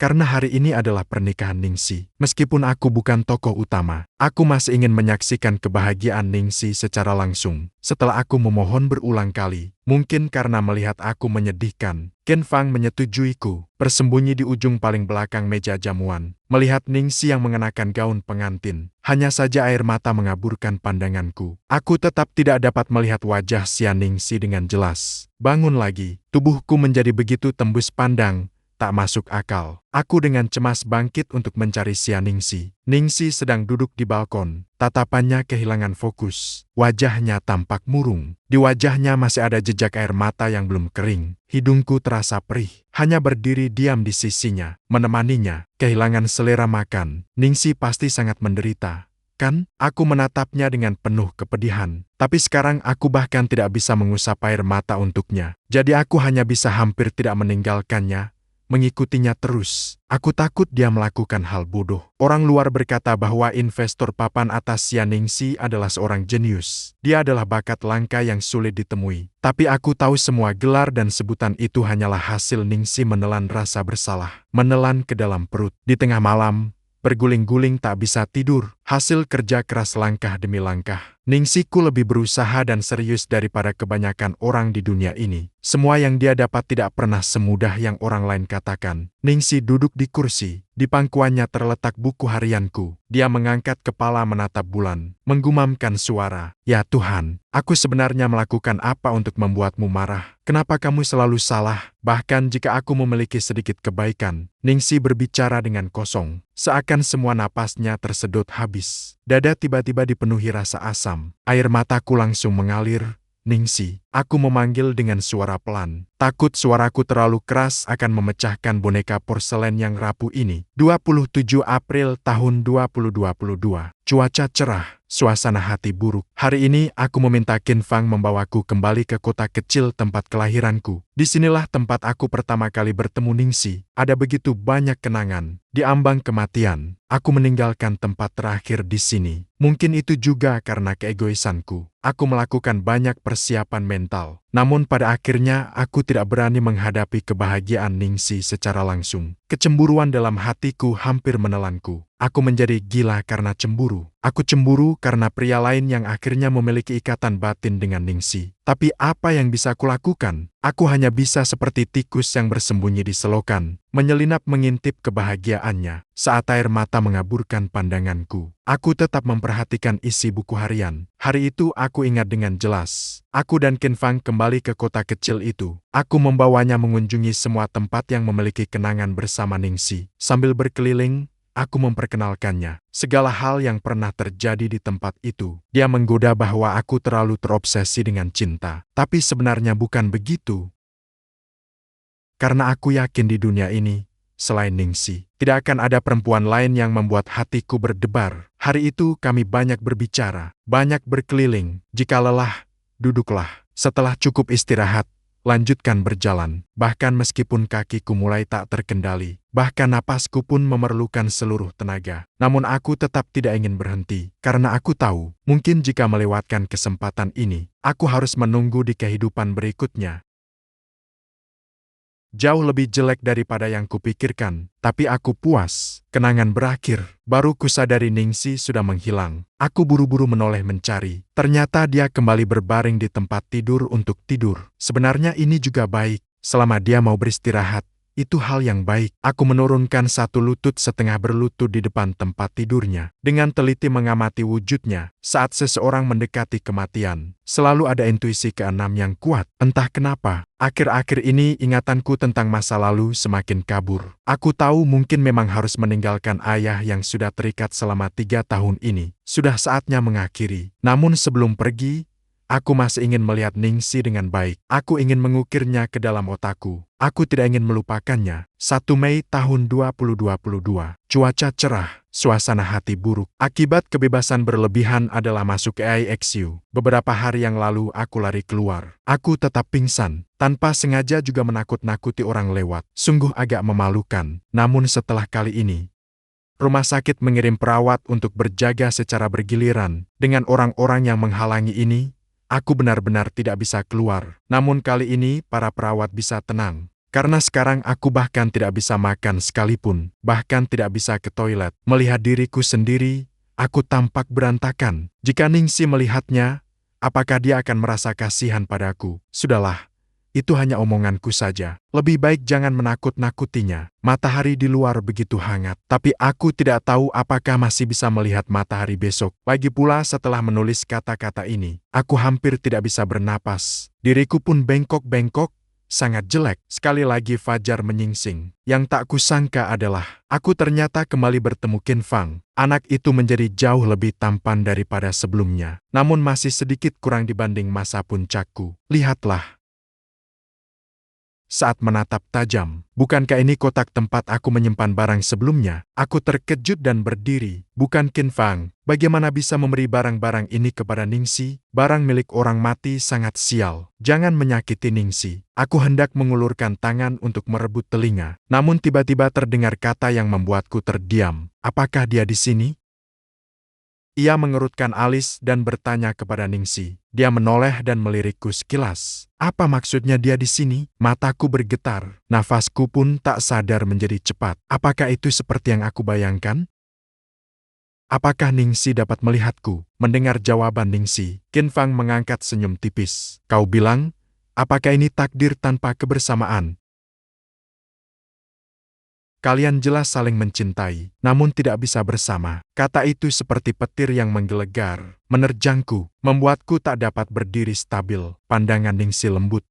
Karena hari ini adalah pernikahan Ningsi. Meskipun aku bukan tokoh utama, aku masih ingin menyaksikan kebahagiaan Ningsi secara langsung. Setelah aku memohon berulang kali, mungkin karena melihat aku menyedihkan, Qin Fang menyetujuiku. Bersembunyi di ujung paling belakang meja jamuan, melihat Ningsi yang mengenakan gaun pengantin. Hanya saja air mata mengaburkan pandanganku. Aku tetap tidak dapat melihat wajah Sia Ningsi dengan jelas. Bangun lagi, tubuhku menjadi begitu tembus pandang. Tak masuk akal. Aku dengan cemas bangkit untuk mencari Sia Ningsi. Ningsi sedang duduk di balkon. Tatapannya kehilangan fokus. Wajahnya tampak murung. Di wajahnya masih ada jejak air mata yang belum kering. Hidungku terasa perih. Hanya berdiri diam di sisinya, menemaninya. Kehilangan selera makan. Ningsi pasti sangat menderita. Kan? Aku menatapnya dengan penuh kepedihan. Tapi sekarang aku bahkan tidak bisa mengusap air mata untuknya. Jadi aku hanya bisa hampir tidak meninggalkannya. mengikutinya terus. Aku takut dia melakukan hal bodoh. Orang luar berkata bahwa investor papan atas Ningsi adalah seorang jenius. Dia adalah bakat langka yang sulit ditemui. Tapi aku tahu semua gelar dan sebutan itu hanyalah hasil Ningsi menelan rasa bersalah. Menelan ke dalam perut. Di tengah malam, berguling-guling tak bisa tidur, hasil kerja keras langkah demi langkah. Ningsiku lebih berusaha dan serius daripada kebanyakan orang di dunia ini. Semua yang dia dapat tidak pernah semudah yang orang lain katakan. Ningsi duduk di kursi. Di pangkuannya terletak buku harianku. Dia mengangkat kepala menatap bulan, menggumamkan suara, "Ya Tuhan, aku sebenarnya melakukan apa untuk membuatmu marah? Kenapa kamu selalu salah? Bahkan jika aku memiliki sedikit kebaikan." Ningsi berbicara dengan kosong, seakan semua napasnya tersedot habis. Dada tiba-tiba dipenuhi rasa asam. Air mataku langsung mengalir. "Ningsi," aku memanggil dengan suara pelan. Takut suaraku terlalu keras akan memecahkan boneka porselen yang rapuh ini. 27 April tahun 2022. Cuaca cerah, suasana hati buruk. Hari ini aku meminta Qin Fang membawaku kembali ke kota kecil tempat kelahiranku. Disinilah tempat aku pertama kali bertemu Ningsi. Ada begitu banyak kenangan. Di ambang kematian, aku meninggalkan tempat terakhir di sini. Mungkin itu juga karena keegoisanku. Aku melakukan banyak persiapan mental. Namun pada akhirnya aku tidak berani menghadapi kebahagiaan Ningsi secara langsung. Kecemburuan dalam hatiku hampir menelanku. Aku menjadi gila karena cemburu. Aku cemburu karena pria lain yang akhirnya memiliki ikatan batin dengan Ningsi. Tapi apa yang bisa kulakukan? Aku hanya bisa seperti tikus yang bersembunyi di selokan, menyelinap mengintip kebahagiaannya. Saat air mata mengaburkan pandanganku, aku tetap memperhatikan isi buku harian. Hari itu aku ingat dengan jelas. Aku dan Qin Fang kembali ke kota kecil itu. Aku membawanya mengunjungi semua tempat yang memiliki kenangan bersama Ningsi. Sambil berkeliling, aku memperkenalkannya segala hal yang pernah terjadi di tempat itu. Dia menggoda bahwa aku terlalu terobsesi dengan cinta. Tapi sebenarnya bukan begitu. Karena aku yakin di dunia ini, selain Ningsi, tidak akan ada perempuan lain yang membuat hatiku berdebar. Hari itu kami banyak berbicara, banyak berkeliling. Jika lelah, duduklah. Setelah cukup istirahat, lanjutkan berjalan. Bahkan meskipun kakiku mulai tak terkendali, bahkan napasku pun memerlukan seluruh tenaga. Namun aku tetap tidak ingin berhenti, karena aku tahu, mungkin jika melewatkan kesempatan ini, aku harus menunggu di kehidupan berikutnya. Jauh lebih jelek daripada yang kupikirkan, tapi aku puas. Kenangan berakhir, baru kusadari Ningsi sudah menghilang. Aku buru-buru menoleh mencari. Ternyata dia kembali berbaring di tempat tidur untuk tidur. Sebenarnya ini juga baik, selama dia mau beristirahat. Itu hal yang baik. Aku menurunkan satu lutut setengah berlutut di depan tempat tidurnya. Dengan teliti mengamati wujudnya, saat seseorang mendekati kematian, selalu ada intuisi keenam yang kuat. Entah kenapa, akhir-akhir ini ingatanku tentang masa lalu semakin kabur. Aku tahu mungkin memang harus meninggalkan ayah yang sudah terikat selama 3 tahun ini. Sudah saatnya mengakhiri. Namun sebelum pergi, aku masih ingin melihat Ningsi dengan baik. Aku ingin mengukirnya ke dalam otakku. Aku tidak ingin melupakannya. 1 Mei tahun 2022. Cuaca cerah, suasana hati buruk. Akibat kebebasan berlebihan adalah masuk ke ICU. Beberapa hari yang lalu aku lari keluar. Aku tetap pingsan. Tanpa sengaja juga menakut-nakuti orang lewat. Sungguh agak memalukan. Namun setelah kali ini, rumah sakit mengirim perawat untuk berjaga secara bergiliran. Dengan orang-orang yang menghalangi ini, aku benar-benar tidak bisa keluar. Namun kali ini para perawat bisa tenang. Karena sekarang aku bahkan tidak bisa makan sekalipun. Bahkan tidak bisa ke toilet. Melihat diriku sendiri, aku tampak berantakan. Jika Ningsi melihatnya, apakah dia akan merasa kasihan padaku? Sudahlah, itu hanya omonganku saja. Lebih baik jangan menakut-nakutinya. Matahari di luar begitu hangat. Tapi aku tidak tahu apakah masih bisa melihat matahari besok. Lagi pula setelah menulis kata-kata ini, aku hampir tidak bisa bernapas. Diriku pun bengkok-bengkok, sangat jelek. Sekali lagi fajar menyingsing. Yang tak kusangka adalah, aku ternyata kembali bertemu Qin Fang. Anak itu menjadi jauh lebih tampan daripada sebelumnya. Namun masih sedikit kurang dibanding masa puncakku. Lihatlah. saat menatap tajam. Bukankah ini kotak tempat aku menyimpan barang sebelumnya? Aku terkejut dan berdiri. Bukan Qin Fang, bagaimana bisa memberi barang-barang ini kepada Ningxi? Barang milik orang mati sangat sial. Jangan menyakiti Ningxi. Aku hendak mengulurkan tangan untuk merebut telinga. Namun tiba-tiba terdengar kata yang membuatku terdiam. Apakah dia di sini? Ia mengerutkan alis dan bertanya kepada Ningxi. Dia menoleh dan melirikku sekilas. Apa maksudnya dia di sini? Mataku bergetar. Nafasku pun tak sadar menjadi cepat. Apakah itu seperti yang aku bayangkan? Apakah Ningxi dapat melihatku? Mendengar jawaban Ningxi, Qin Fang mengangkat senyum tipis. Kau bilang, apakah ini takdir tanpa kebersamaan? Kalian jelas saling mencintai, namun tidak bisa bersama. Kata itu seperti petir yang menggelegar, menerjangku, membuatku tak dapat berdiri stabil. Pandangan Ningxi lembut.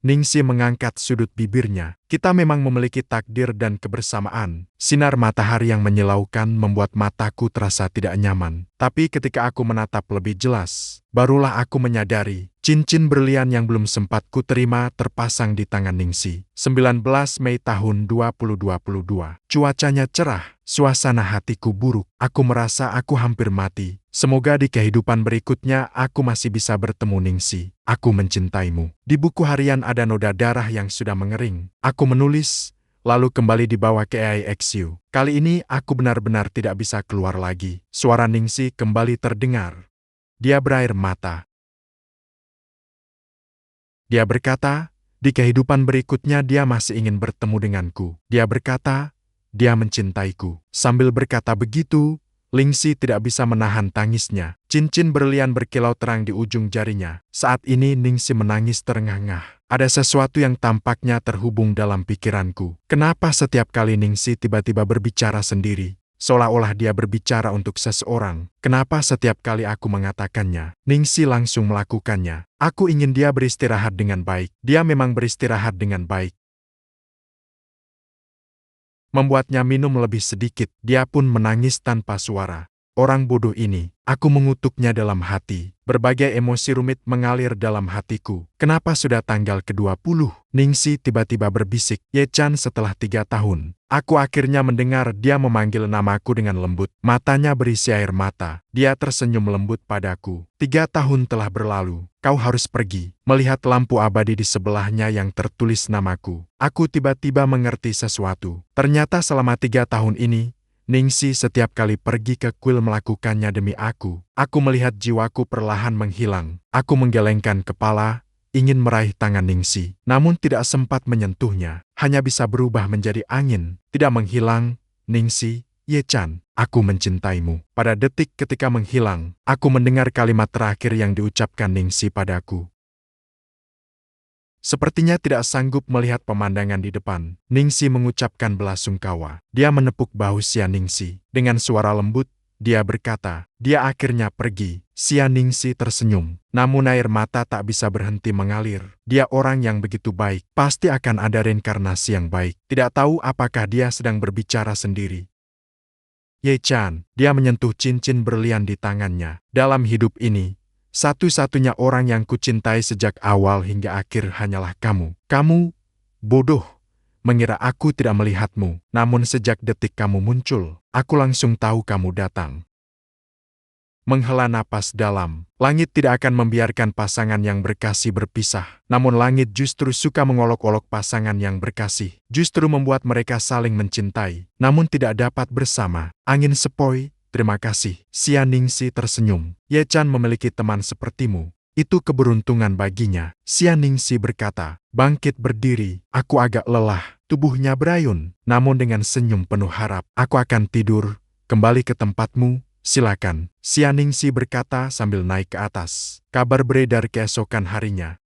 Ningxi mengangkat sudut bibirnya. Kita memang memiliki takdir dan kebersamaan. Sinar matahari yang menyilaukan membuat mataku terasa tidak nyaman. Tapi ketika aku menatap lebih jelas, barulah aku menyadari cincin berlian yang belum sempat ku terima terpasang di tangan Ningxi. 19 Mei tahun 2022. Cuacanya cerah, suasana hatiku buruk. Aku merasa aku hampir mati. Semoga di kehidupan berikutnya aku masih bisa bertemu Ningxi. Aku mencintaimu. Di buku harian ada noda darah yang sudah mengering. Aku menulis, lalu kembali dibawa ke AIXU. Kali ini aku benar-benar tidak bisa keluar lagi. Suara Ningxi kembali terdengar. Dia berair mata. Dia berkata, di kehidupan berikutnya dia masih ingin bertemu denganku. Dia berkata, dia mencintaiku. Sambil berkata begitu, Ningxi tidak bisa menahan tangisnya. Cincin berlian berkilau terang di ujung jarinya. Saat ini Ningxi menangis terengah-engah. Ada sesuatu yang tampaknya terhubung dalam pikiranku. Kenapa setiap kali Ningxi tiba-tiba berbicara sendiri, seolah-olah dia berbicara untuk seseorang? Kenapa setiap kali aku mengatakannya, Ningxi langsung melakukannya? Aku ingin dia beristirahat dengan baik. Dia memang beristirahat dengan baik. Membuatnya minum lebih sedikit, dia pun menangis tanpa suara. Orang bodoh ini, aku mengutuknya dalam hati. Berbagai emosi rumit mengalir dalam hatiku. Kenapa sudah tanggal ke-20? Ningxi tiba-tiba berbisik, Ye Chan setelah 3 tahun. Aku akhirnya mendengar dia memanggil namaku dengan lembut. Matanya berisi air mata. Dia tersenyum lembut padaku. 3 tahun telah berlalu. Kau harus pergi. Melihat lampu abadi di sebelahnya yang tertulis namaku, aku tiba-tiba mengerti sesuatu. Ternyata selama 3 tahun ini, Ningxi setiap kali pergi ke kuil melakukannya demi aku. Aku melihat jiwaku perlahan menghilang. Aku menggelengkan kepala, ingin meraih tangan Ningxi, namun tidak sempat menyentuhnya. Hanya bisa berubah menjadi angin, tidak menghilang. Ningxi, Ye Chan, aku mencintaimu. Pada detik ketika menghilang, aku mendengar kalimat terakhir yang diucapkan Ningxi padaku. Sepertinya tidak sanggup melihat pemandangan di depan, Ningxi mengucapkan belasungkawa. Dia menepuk bahu Xia Ningxi. Dengan suara lembut, dia berkata, dia akhirnya pergi. Xia Ningxi tersenyum, namun air mata tak bisa berhenti mengalir. Dia orang yang begitu baik, pasti akan ada reinkarnasi yang baik. Tidak tahu apakah dia sedang berbicara sendiri. Ye Chan, dia menyentuh cincin berlian di tangannya. Dalam hidup ini, satu-satunya orang yang kucintai sejak awal hingga akhir hanyalah kamu. Kamu bodoh, mengira aku tidak melihatmu. Namun sejak detik kamu muncul, aku langsung tahu kamu datang. Menghela napas dalam, langit tidak akan membiarkan pasangan yang berkasih berpisah. Namun langit justru suka mengolok-olok pasangan yang berkasih. Justru membuat mereka saling mencintai, namun tidak dapat bersama. Angin sepoi. Terima kasih. Xia Ningxi tersenyum. Ye Chan memiliki teman sepertimu. Itu keberuntungan baginya. Xia Ningxi berkata, bangkit berdiri. Aku agak lelah. Tubuhnya berayun. Namun dengan senyum penuh harap. Aku akan tidur. Kembali ke tempatmu. Silakan. Xia Ningxi berkata sambil naik ke atas. Kabar beredar keesokan harinya.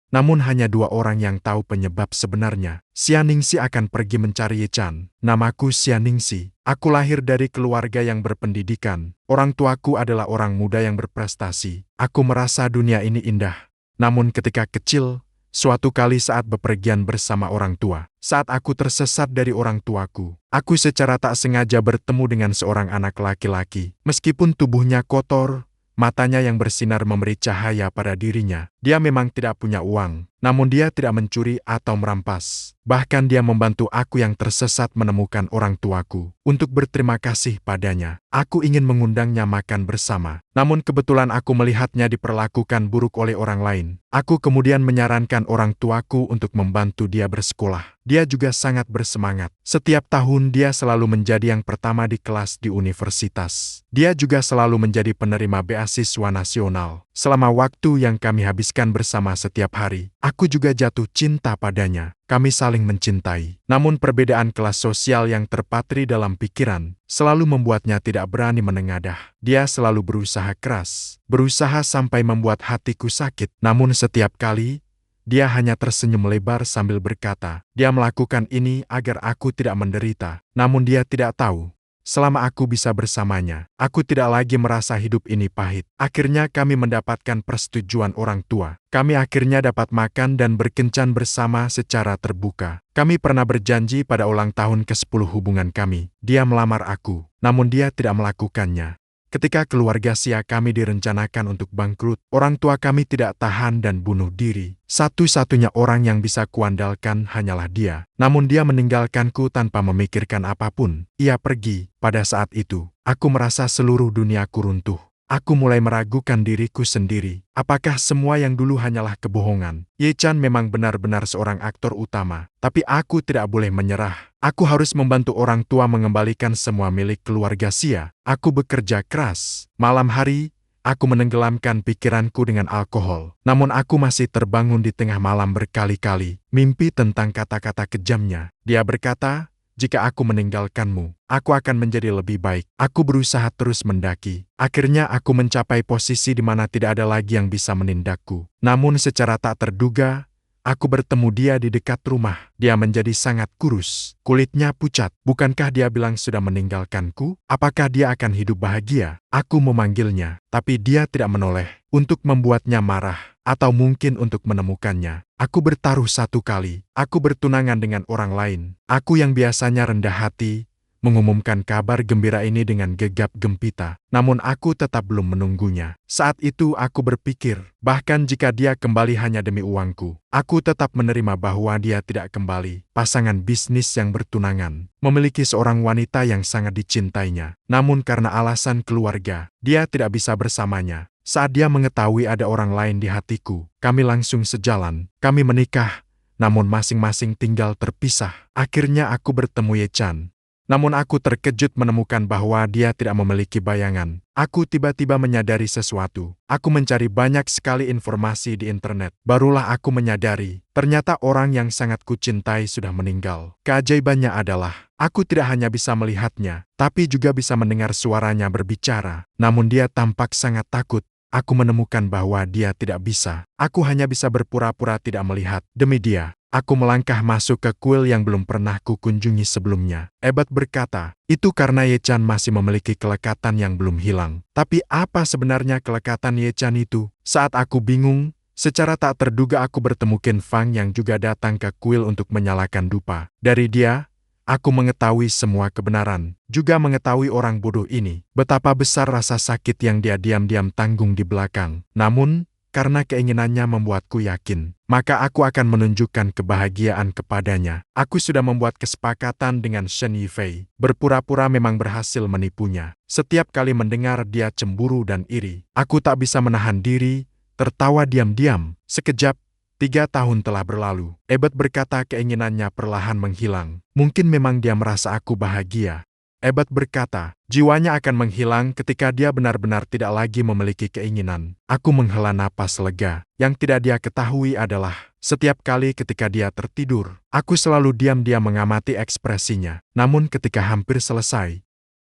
Namun hanya 2 orang yang tahu penyebab sebenarnya. Xia Ningxi akan pergi mencari Ye Chan. Namaku Xia Ningxi. Aku lahir dari keluarga yang berpendidikan. Orang tuaku adalah orang muda yang berprestasi. Aku merasa dunia ini indah. Namun ketika kecil, suatu kali saat bepergian bersama orang tua, saat aku tersesat dari orang tuaku, aku secara tak sengaja bertemu dengan seorang anak laki-laki. Meskipun tubuhnya kotor, matanya yang bersinar memberi cahaya pada dirinya. Dia memang tidak punya uang, namun dia tidak mencuri atau merampas. Bahkan dia membantu aku yang tersesat menemukan orang tuaku. Untuk berterima kasih padanya, aku ingin mengundangnya makan bersama. Namun kebetulan aku melihatnya diperlakukan buruk oleh orang lain. Aku kemudian menyarankan orang tuaku untuk membantu dia bersekolah. Dia juga sangat bersemangat. Setiap tahun dia selalu menjadi yang pertama di kelas di universitas. Dia juga selalu menjadi penerima beasiswa nasional. Selama waktu yang kami habiskan bersama setiap hari, aku juga jatuh cinta padanya. Kami saling mencintai. Namun perbedaan kelas sosial yang terpatri dalam pikiran selalu membuatnya tidak berani menengadah. Dia selalu berusaha keras, berusaha sampai membuat hatiku sakit. Namun setiap kali, dia hanya tersenyum lebar sambil berkata, dia melakukan ini agar aku tidak menderita. Namun dia tidak tahu, selama aku bisa bersamanya, aku tidak lagi merasa hidup ini pahit. Akhirnya kami mendapatkan persetujuan orang tua. Kami akhirnya dapat makan dan berkencan bersama secara terbuka. Kami pernah berjanji pada ulang tahun ke-10 hubungan kami. Dia melamar aku, namun dia tidak melakukannya. Ketika keluarga Sia kami direncanakan untuk bangkrut, orang tua kami tidak tahan dan bunuh diri. Satu-satunya orang yang bisa kuandalkan hanyalah dia. Namun dia meninggalkanku tanpa memikirkan apapun. Ia pergi. Pada saat itu, aku merasa seluruh duniaku runtuh. Aku mulai meragukan diriku sendiri. Apakah semua yang dulu hanyalah kebohongan? Ye Chan memang benar-benar seorang aktor utama. Tapi aku tidak boleh menyerah. Aku harus membantu orang tua mengembalikan semua milik keluarga Sia. Aku bekerja keras. Malam hari, aku menenggelamkan pikiranku dengan alkohol. Namun aku masih terbangun di tengah malam berkali-kali. Mimpi tentang kata-kata kejamnya. Dia berkata, jika aku meninggalkanmu, aku akan menjadi lebih baik. Aku berusaha terus mendaki. Akhirnya aku mencapai posisi di mana tidak ada lagi yang bisa menindakku. Namun secara tak terduga, aku bertemu dia di dekat rumah. Dia menjadi sangat kurus. Kulitnya pucat. Bukankah dia bilang sudah meninggalkanku? Apakah dia akan hidup bahagia? Aku memanggilnya, tapi dia tidak menoleh. Untuk membuatnya marah, atau mungkin untuk menemukannya. Aku bertaruh satu kali. Aku bertunangan dengan orang lain. Aku yang biasanya rendah hati, mengumumkan kabar gembira ini dengan gegap gempita. Namun aku tetap belum menunggunya. Saat itu aku berpikir, bahkan jika dia kembali hanya demi uangku, aku tetap menerima bahwa dia tidak kembali. Pasangan bisnis yang bertunangan, memiliki seorang wanita yang sangat dicintainya. Namun karena alasan keluarga, dia tidak bisa bersamanya. Saat dia mengetahui ada orang lain di hatiku, kami langsung sejalan. Kami menikah, namun masing-masing tinggal terpisah. Akhirnya aku bertemu Ye Chan. Namun aku terkejut menemukan bahwa dia tidak memiliki bayangan. Aku tiba-tiba menyadari sesuatu. Aku mencari banyak sekali informasi di internet. Barulah aku menyadari, ternyata orang yang sangat kucintai sudah meninggal. Keajaibannya adalah, aku tidak hanya bisa melihatnya, tapi juga bisa mendengar suaranya berbicara. Namun dia tampak sangat takut. Aku menemukan bahwa dia tidak bisa. Aku hanya bisa berpura-pura tidak melihat. Demi dia, aku melangkah masuk ke kuil yang belum pernah kukunjungi sebelumnya. Ebert berkata, itu karena Ye Chan masih memiliki kelekatan yang belum hilang. Tapi apa sebenarnya kelekatan Ye Chan itu? Saat aku bingung, secara tak terduga aku bertemu Qin Fang yang juga datang ke kuil untuk menyalakan dupa. Dari dia, aku mengetahui semua kebenaran, juga mengetahui orang bodoh ini, betapa besar rasa sakit yang dia diam-diam tanggung di belakang. Namun, karena keinginannya membuatku yakin, maka aku akan menunjukkan kebahagiaan kepadanya. Aku sudah membuat kesepakatan dengan Shen Yifei, berpura-pura memang berhasil menipunya. Setiap kali mendengar dia cemburu dan iri, aku tak bisa menahan diri, tertawa diam-diam. Sekejap, 3 tahun telah berlalu. Ebert berkata keinginannya perlahan menghilang. Mungkin memang dia merasa aku bahagia. Ebert berkata, jiwanya akan menghilang ketika dia benar-benar tidak lagi memiliki keinginan. Aku menghela napas lega. Yang tidak dia ketahui adalah, setiap kali ketika dia tertidur, aku selalu diam-diam mengamati ekspresinya. Namun ketika hampir selesai,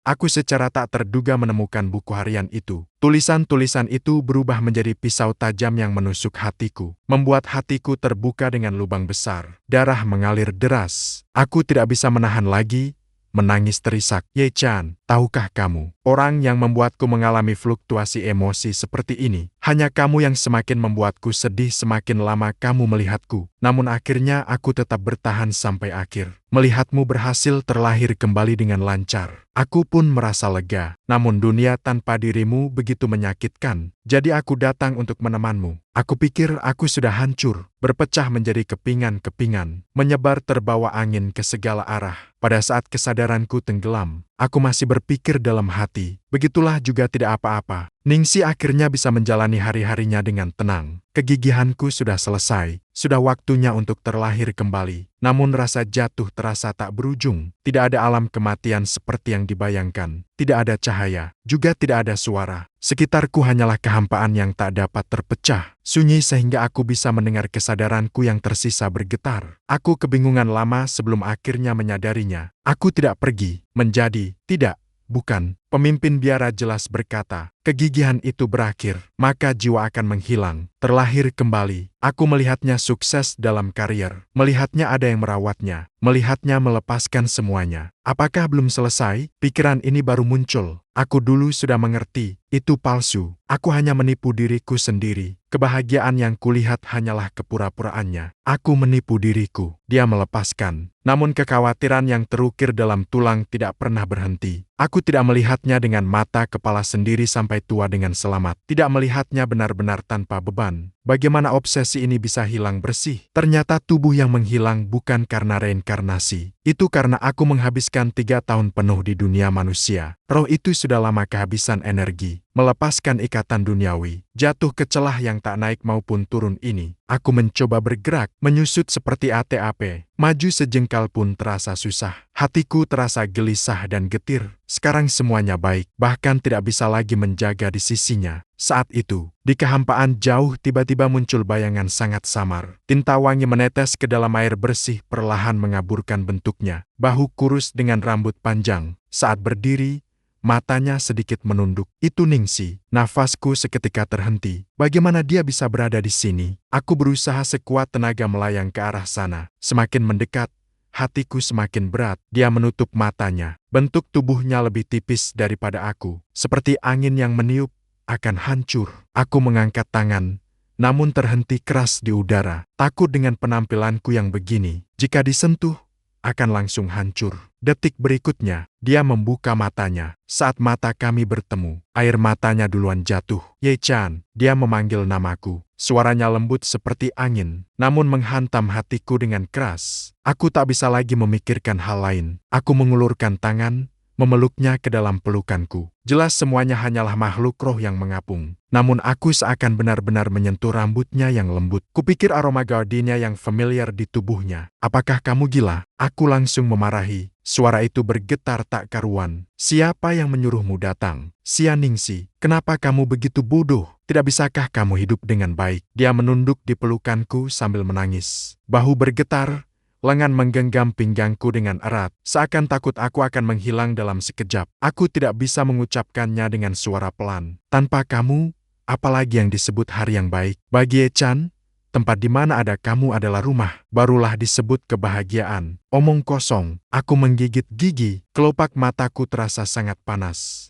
aku secara tak terduga menemukan buku harian itu. Tulisan-tulisan itu berubah menjadi pisau tajam yang menusuk hatiku, membuat hatiku terbuka dengan lubang besar. Darah mengalir deras. Aku tidak bisa menahan lagi, menangis terisak. Ye Chan, Tahukah kamu, orang yang membuatku mengalami fluktuasi emosi seperti ini, hanya kamu yang semakin membuatku sedih semakin lama kamu melihatku. Namun akhirnya aku tetap bertahan sampai akhir. Melihatmu berhasil terlahir kembali dengan lancar. Aku pun merasa lega. Namun dunia tanpa dirimu begitu menyakitkan. Jadi aku datang untuk menemanmu. Aku pikir aku sudah hancur, berpecah menjadi kepingan-kepingan, menyebar terbawa angin ke segala arah. Pada saat kesadaranku tenggelam, aku masih berpikir dalam hati, begitulah juga tidak apa-apa. Ningsi akhirnya bisa menjalani hari-harinya dengan tenang. Kegigihanku sudah selesai, sudah waktunya untuk terlahir kembali. Namun rasa jatuh terasa tak berujung. Tidak ada alam kematian seperti yang dibayangkan. Tidak ada cahaya, juga tidak ada suara. Sekitarku hanyalah kehampaan yang tak dapat terpecah. Sunyi sehingga aku bisa mendengar kesadaranku yang tersisa bergetar. Aku kebingungan lama sebelum akhirnya menyadarinya. Aku tidak pergi, menjadi, tidak. Bukan, pemimpin biara jelas berkata, kegigihan itu berakhir, maka jiwa akan menghilang, terlahir kembali. Aku melihatnya sukses dalam karier, melihatnya ada yang merawatnya, melihatnya melepaskan semuanya. Apakah belum selesai? Pikiran ini baru muncul. Aku dulu sudah mengerti, itu palsu. Aku hanya menipu diriku sendiri. Kebahagiaan yang kulihat hanyalah kepura-puraannya. Aku menipu diriku. Dia melepaskan. Namun kekhawatiran yang terukir dalam tulang tidak pernah berhenti. Aku tidak melihatnya dengan mata kepala sendiri sampai tua dengan selamat. Tidak melihatnya benar-benar tanpa beban. Bagaimana obsesi ini bisa hilang bersih? Ternyata tubuh yang menghilang bukan karena reinkarnasi. Itu karena aku menghabiskan 3 tahun penuh di dunia manusia. Roh itu sudah lama kehabisan energi. Melepaskan ikatan duniawi. Jatuh ke celah yang tak naik maupun turun ini. Aku mencoba bergerak, menyusut seperti ATAP. Maju sejengkal pun terasa susah. Hatiku terasa gelisah dan getir. Sekarang semuanya baik, bahkan tidak bisa lagi menjaga di sisinya. Saat itu, di kehampaan jauh tiba-tiba muncul bayangan sangat samar. Tinta wangi menetes ke dalam air bersih perlahan mengaburkan bentuknya. Bahu kurus dengan rambut panjang. Saat berdiri, matanya sedikit menunduk. Itu Ningsi. Nafasku seketika terhenti. Bagaimana dia bisa berada di sini? Aku berusaha sekuat tenaga melayang ke arah sana. Semakin mendekat, hatiku semakin berat. Dia menutup matanya. Bentuk tubuhnya lebih tipis daripada aku. Seperti angin yang meniup, akan hancur. Aku mengangkat tangan, namun terhenti keras di udara. Takut dengan penampilanku yang begini. Jika disentuh, akan langsung hancur. Detik berikutnya, dia membuka matanya. Saat mata kami bertemu, air matanya duluan jatuh. Ye-chan, dia memanggil namaku. Suaranya lembut seperti angin, namun menghantam hatiku dengan keras. Aku tak bisa lagi memikirkan hal lain. Aku mengulurkan tangan, memeluknya ke dalam pelukanku. Jelas semuanya hanyalah makhluk roh yang mengapung. Namun aku seakan benar-benar menyentuh rambutnya yang lembut. Kupikir aroma gardenia yang familiar di tubuhnya. Apakah kamu gila? Aku langsung memarahi. Suara itu bergetar tak karuan. Siapa yang menyuruhmu datang? Sia Ningsi, kenapa kamu begitu bodoh? Tidak bisakah kamu hidup dengan baik? Dia menunduk di pelukanku sambil menangis. Bahu bergetar, lengan menggenggam pinggangku dengan erat, seakan takut aku akan menghilang dalam sekejap. Aku tidak bisa mengucapkannya dengan suara pelan. Tanpa kamu, apalagi yang disebut hari yang baik? Bagi Ye-chan, tempat di mana ada kamu adalah rumah. Barulah disebut kebahagiaan. Omong kosong. Aku menggigit gigi. Kelopak mataku terasa sangat panas.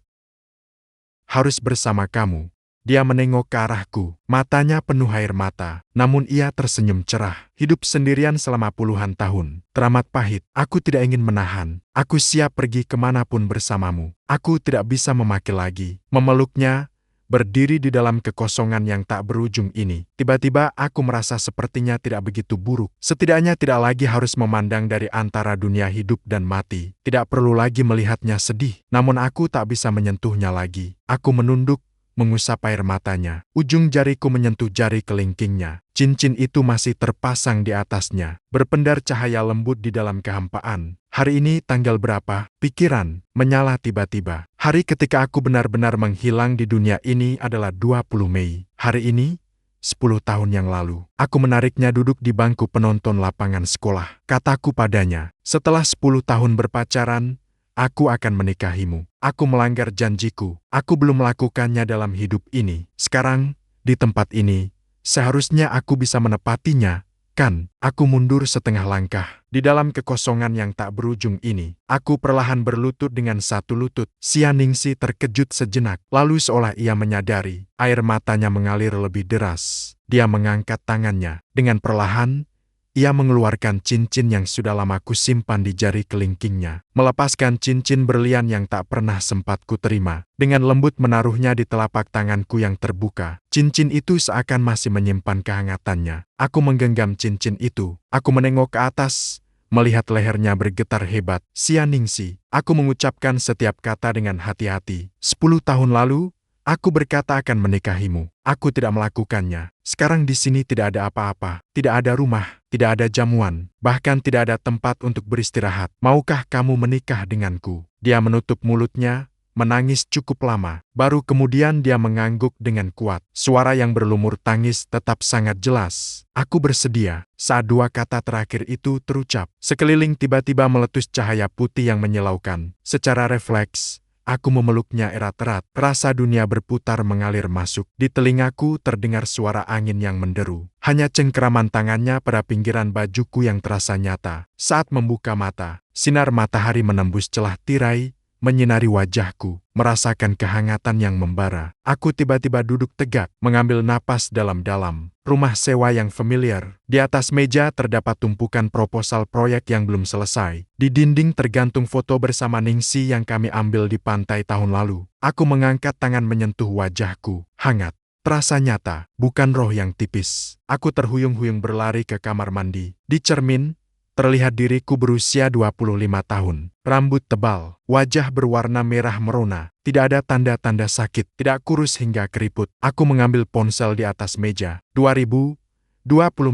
Harus bersama kamu. Dia menengok ke arahku. Matanya penuh air mata. Namun ia tersenyum cerah. Hidup sendirian selama puluhan tahun. Teramat pahit. Aku tidak ingin menahan. Aku siap pergi kemanapun bersamamu. Aku tidak bisa memaki lagi. Memeluknya, berdiri di dalam kekosongan yang tak berujung ini. Tiba-tiba aku merasa sepertinya tidak begitu buruk. Setidaknya tidak lagi harus memandang dari antara dunia hidup dan mati. Tidak perlu lagi melihatnya sedih. Namun aku tak bisa menyentuhnya lagi. Aku menunduk, mengusap air matanya. Ujung jariku menyentuh jari kelingkingnya. Cincin itu masih terpasang di atasnya. Berpendar cahaya lembut di dalam kehampaan. Hari ini tanggal berapa? Pikiran menyala tiba-tiba. Hari ketika aku benar-benar menghilang di dunia ini adalah 20 Mei. Hari ini, 10 tahun yang lalu. Aku menariknya duduk di bangku penonton lapangan sekolah. Kataku padanya, setelah 10 tahun berpacaran, aku akan menikahimu. Aku melanggar janjiku. Aku belum melakukannya dalam hidup ini. Sekarang, di tempat ini, seharusnya aku bisa menepatinya. Kan, aku mundur setengah langkah. Di dalam kekosongan yang tak berujung ini, aku perlahan berlutut dengan satu lutut. Xianingsi terkejut sejenak, lalu seolah ia menyadari, air matanya mengalir lebih deras. Dia mengangkat tangannya. Dengan perlahan, ia mengeluarkan cincin yang sudah lama kusimpan di jari kelingkingnya, melepaskan cincin berlian yang tak pernah sempat kuterima. Dengan lembut menaruhnya di telapak tanganku yang terbuka. Cincin itu seakan masih menyimpan kehangatannya. Aku menggenggam cincin itu. Aku menengok ke atas, melihat lehernya bergetar hebat. Xianingsi, aku mengucapkan setiap kata dengan hati-hati. 10 tahun lalu, aku berkata akan menikahimu. Aku tidak melakukannya. Sekarang di sini tidak ada apa-apa. Tidak ada rumah, tidak ada jamuan, bahkan tidak ada tempat untuk beristirahat. Maukah kamu menikah denganku? Dia menutup mulutnya, menangis cukup lama. Baru kemudian dia mengangguk dengan kuat. Suara yang berlumur tangis tetap sangat jelas. Aku bersedia. Saat dua kata terakhir itu terucap, sekeliling tiba-tiba meletus cahaya putih yang menyilaukan. Secara refleks, aku memeluknya erat-erat. Rasa dunia berputar mengalir masuk. Di telingaku terdengar suara angin yang menderu. Hanya cengkeraman tangannya pada pinggiran bajuku yang terasa nyata. Saat membuka mata, sinar matahari menembus celah tirai, menyinari wajahku, merasakan kehangatan yang membara. Aku tiba-tiba duduk tegak, mengambil napas dalam-dalam. Rumah sewa yang familiar. Di atas meja terdapat tumpukan proposal proyek yang belum selesai. Di dinding tergantung foto bersama Ningsi yang kami ambil di pantai tahun lalu. Aku mengangkat tangan menyentuh wajahku. Hangat. Terasa nyata, bukan roh yang tipis. Aku terhuyung-huyung berlari ke kamar mandi. Di cermin, terlihat diriku berusia 25 tahun. Rambut tebal, wajah berwarna merah merona. Tidak ada tanda-tanda sakit, tidak kurus hingga keriput. Aku mengambil ponsel di atas meja. 2020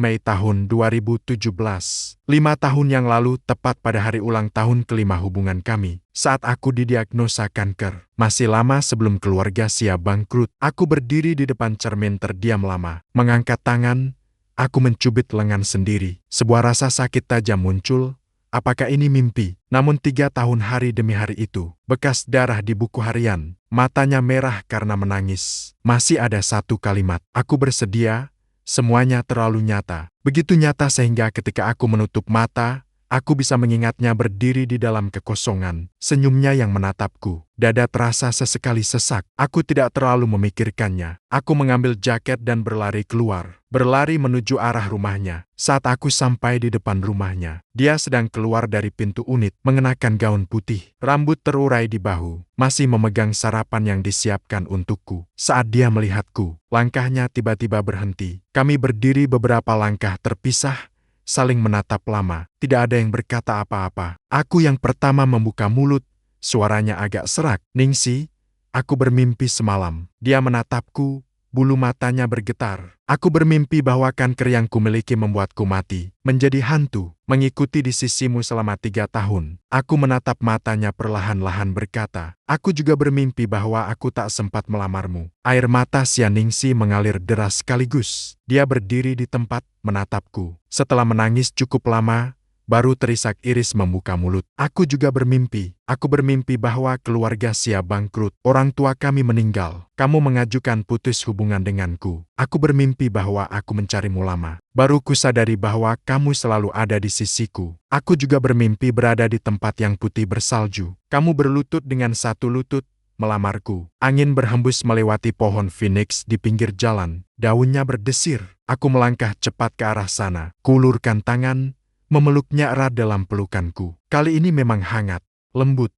Mei tahun 2017. 5 tahun yang lalu, tepat pada hari ulang tahun kelima hubungan kami. Saat aku didiagnosa kanker. Masih lama sebelum keluarga Xia bangkrut. Aku berdiri di depan cermin terdiam lama. Mengangkat tangan, aku mencubit lengan sendiri. Sebuah rasa sakit tajam muncul. Apakah ini mimpi? Namun 3 tahun hari demi hari itu. Bekas darah di buku harian. Matanya merah karena menangis. Masih ada satu kalimat. Aku bersedia. Semuanya terlalu nyata. Begitu nyata sehingga ketika aku menutup mata, aku bisa mengingatnya berdiri di dalam kekosongan. Senyumnya yang menatapku. Dada terasa sesekali sesak. Aku tidak terlalu memikirkannya. Aku mengambil jaket dan berlari keluar. Berlari menuju arah rumahnya. Saat aku sampai di depan rumahnya, dia sedang keluar dari pintu unit, mengenakan gaun putih. Rambut terurai di bahu. Masih memegang sarapan yang disiapkan untukku. Saat dia melihatku, langkahnya tiba-tiba berhenti. Kami berdiri beberapa langkah terpisah, saling menatap lama. Tidak ada yang berkata apa-apa. Aku yang pertama membuka mulut. Suaranya agak serak. Ningsi, aku bermimpi semalam. Dia menatapku, bulu matanya bergetar. Aku bermimpi bahwa kanker yang kumiliki membuatku mati, menjadi hantu, mengikuti di sisimu selama 3 tahun. Aku menatap matanya perlahan-lahan berkata, aku juga bermimpi bahwa aku tak sempat melamarmu. Air mata Xianingsi mengalir deras sekaligus. Dia berdiri di tempat, menatapku. Setelah menangis cukup lama, baru terisak iris membuka mulut. Aku juga bermimpi. Aku bermimpi bahwa keluarga Xia bangkrut. Orang tua kami meninggal. Kamu mengajukan putus hubungan denganku. Aku bermimpi bahwa aku mencarimu lama. Baru kusadari bahwa kamu selalu ada di sisiku. Aku juga bermimpi berada di tempat yang putih bersalju. Kamu berlutut dengan satu lutut, melamarku. Angin berhembus melewati pohon phoenix di pinggir jalan. Daunnya berdesir. Aku melangkah cepat ke arah sana. Kuulurkan tangan, memeluknya erat dalam pelukanku. Kali ini memang hangat, lembut.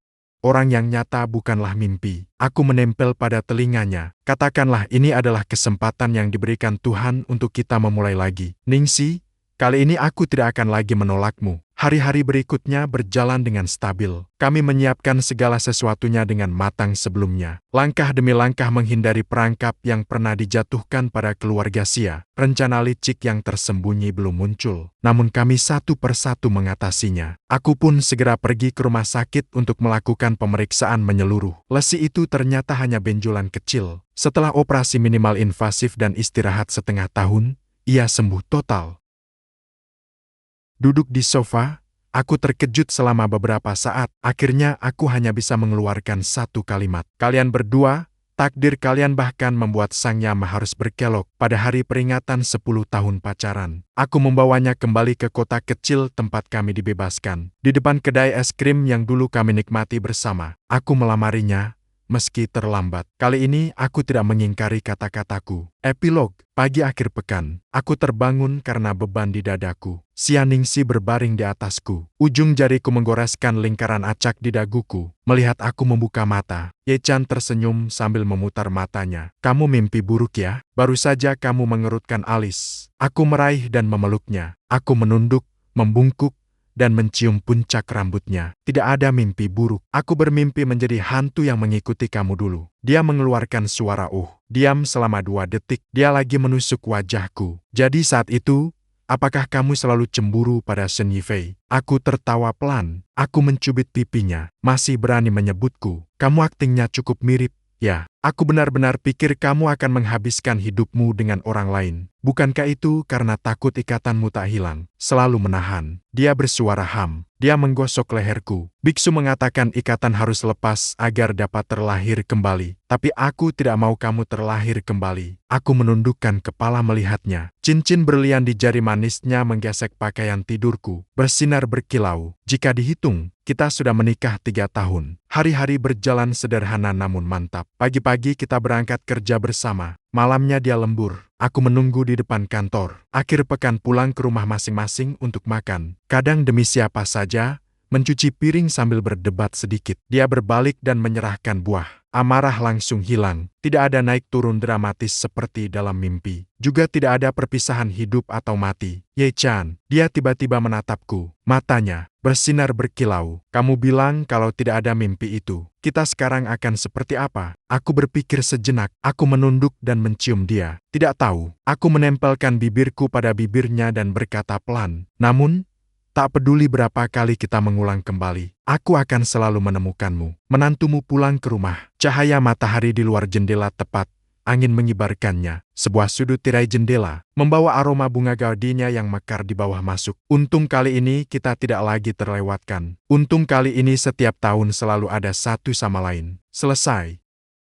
Orang yang nyata bukanlah mimpi. Aku menempel pada telinganya. Katakanlah ini adalah kesempatan yang diberikan Tuhan untuk kita memulai lagi. Ningsi, kali ini aku tidak akan lagi menolakmu. Hari-hari berikutnya berjalan dengan stabil. Kami menyiapkan segala sesuatunya dengan matang sebelumnya. Langkah demi langkah menghindari perangkap yang pernah dijatuhkan pada keluarga Xia. Rencana licik yang tersembunyi belum muncul. Namun kami satu persatu mengatasinya. Aku pun segera pergi ke rumah sakit untuk melakukan pemeriksaan menyeluruh. Lesi itu ternyata hanya benjolan kecil. Setelah operasi minimal invasif dan istirahat setengah tahun, ia sembuh total. Duduk di sofa, aku terkejut selama beberapa saat. Akhirnya aku hanya bisa mengeluarkan satu kalimat. Kalian berdua, Takdir kalian bahkan membuat sang Yama harus berkelok pada hari peringatan 10 tahun pacaran. Aku membawanya kembali ke kota kecil tempat kami dibebaskan. Di depan kedai es krim yang dulu kami nikmati bersama. Aku melamarinya, meski terlambat. Kali ini aku tidak mengingkari kata-kataku. Epilog, pagi akhir pekan. Aku terbangun karena beban di dadaku. Xianingsi berbaring di atasku. Ujung jariku menggoreskan lingkaran acak di daguku. Melihat aku membuka mata, Ye Chan tersenyum sambil memutar matanya. Kamu mimpi buruk ya? Baru saja kamu mengerutkan alis. Aku meraih dan memeluknya. Aku menunduk, membungkuk, dan mencium puncak rambutnya. Tidak ada mimpi buruk. Aku bermimpi menjadi hantu yang mengikuti kamu dulu. Dia mengeluarkan suara diam selama 2 detik. Dia lagi menusuk wajahku. Jadi saat itu, apakah kamu selalu cemburu pada Shen Yifei? Aku tertawa pelan. Aku mencubit pipinya. Masih berani menyebutku. Kamu aktingnya cukup mirip. Ya, aku benar-benar pikir kamu akan menghabiskan hidupmu dengan orang lain. Bukankah itu karena takut ikatanmu tak hilang? Selalu menahan. Dia bersuara ham. Dia menggosok leherku. Biksu mengatakan ikatan harus lepas agar dapat terlahir kembali. Tapi aku tidak mau kamu terlahir kembali. Aku menundukkan kepala melihatnya. Cincin berlian di jari manisnya menggesek pakaian tidurku. Bersinar berkilau. Jika dihitung, kita sudah menikah 3 tahun. Hari-hari berjalan sederhana namun mantap. Pagi-pagi kita berangkat kerja bersama. Malamnya dia lembur. Aku menunggu di depan kantor. Akhir pekan pulang ke rumah masing-masing untuk makan. Kadang demi siapa saja, mencuci piring sambil berdebat sedikit. Dia berbalik dan menyerahkan buah. Amarah langsung hilang. Tidak ada naik turun dramatis seperti dalam mimpi. Juga tidak ada perpisahan hidup atau mati. Ye Chan, dia tiba-tiba menatapku. Matanya bersinar berkilau. Kamu bilang kalau tidak ada mimpi itu. Kita sekarang akan seperti apa? Aku berpikir sejenak. Aku menunduk dan mencium dia. Tidak tahu. Aku menempelkan bibirku pada bibirnya dan berkata pelan. Namun, tak peduli berapa kali kita mengulang kembali, aku akan selalu menemukanmu. Menantumu pulang ke rumah. Cahaya matahari di luar jendela tepat. Angin mengibarkannya. Sebuah sudut tirai jendela membawa aroma bunga gardenia yang mekar di bawah masuk. Untung kali ini kita tidak lagi terlewatkan. Untung kali ini setiap tahun selalu ada satu sama lain. Selesai.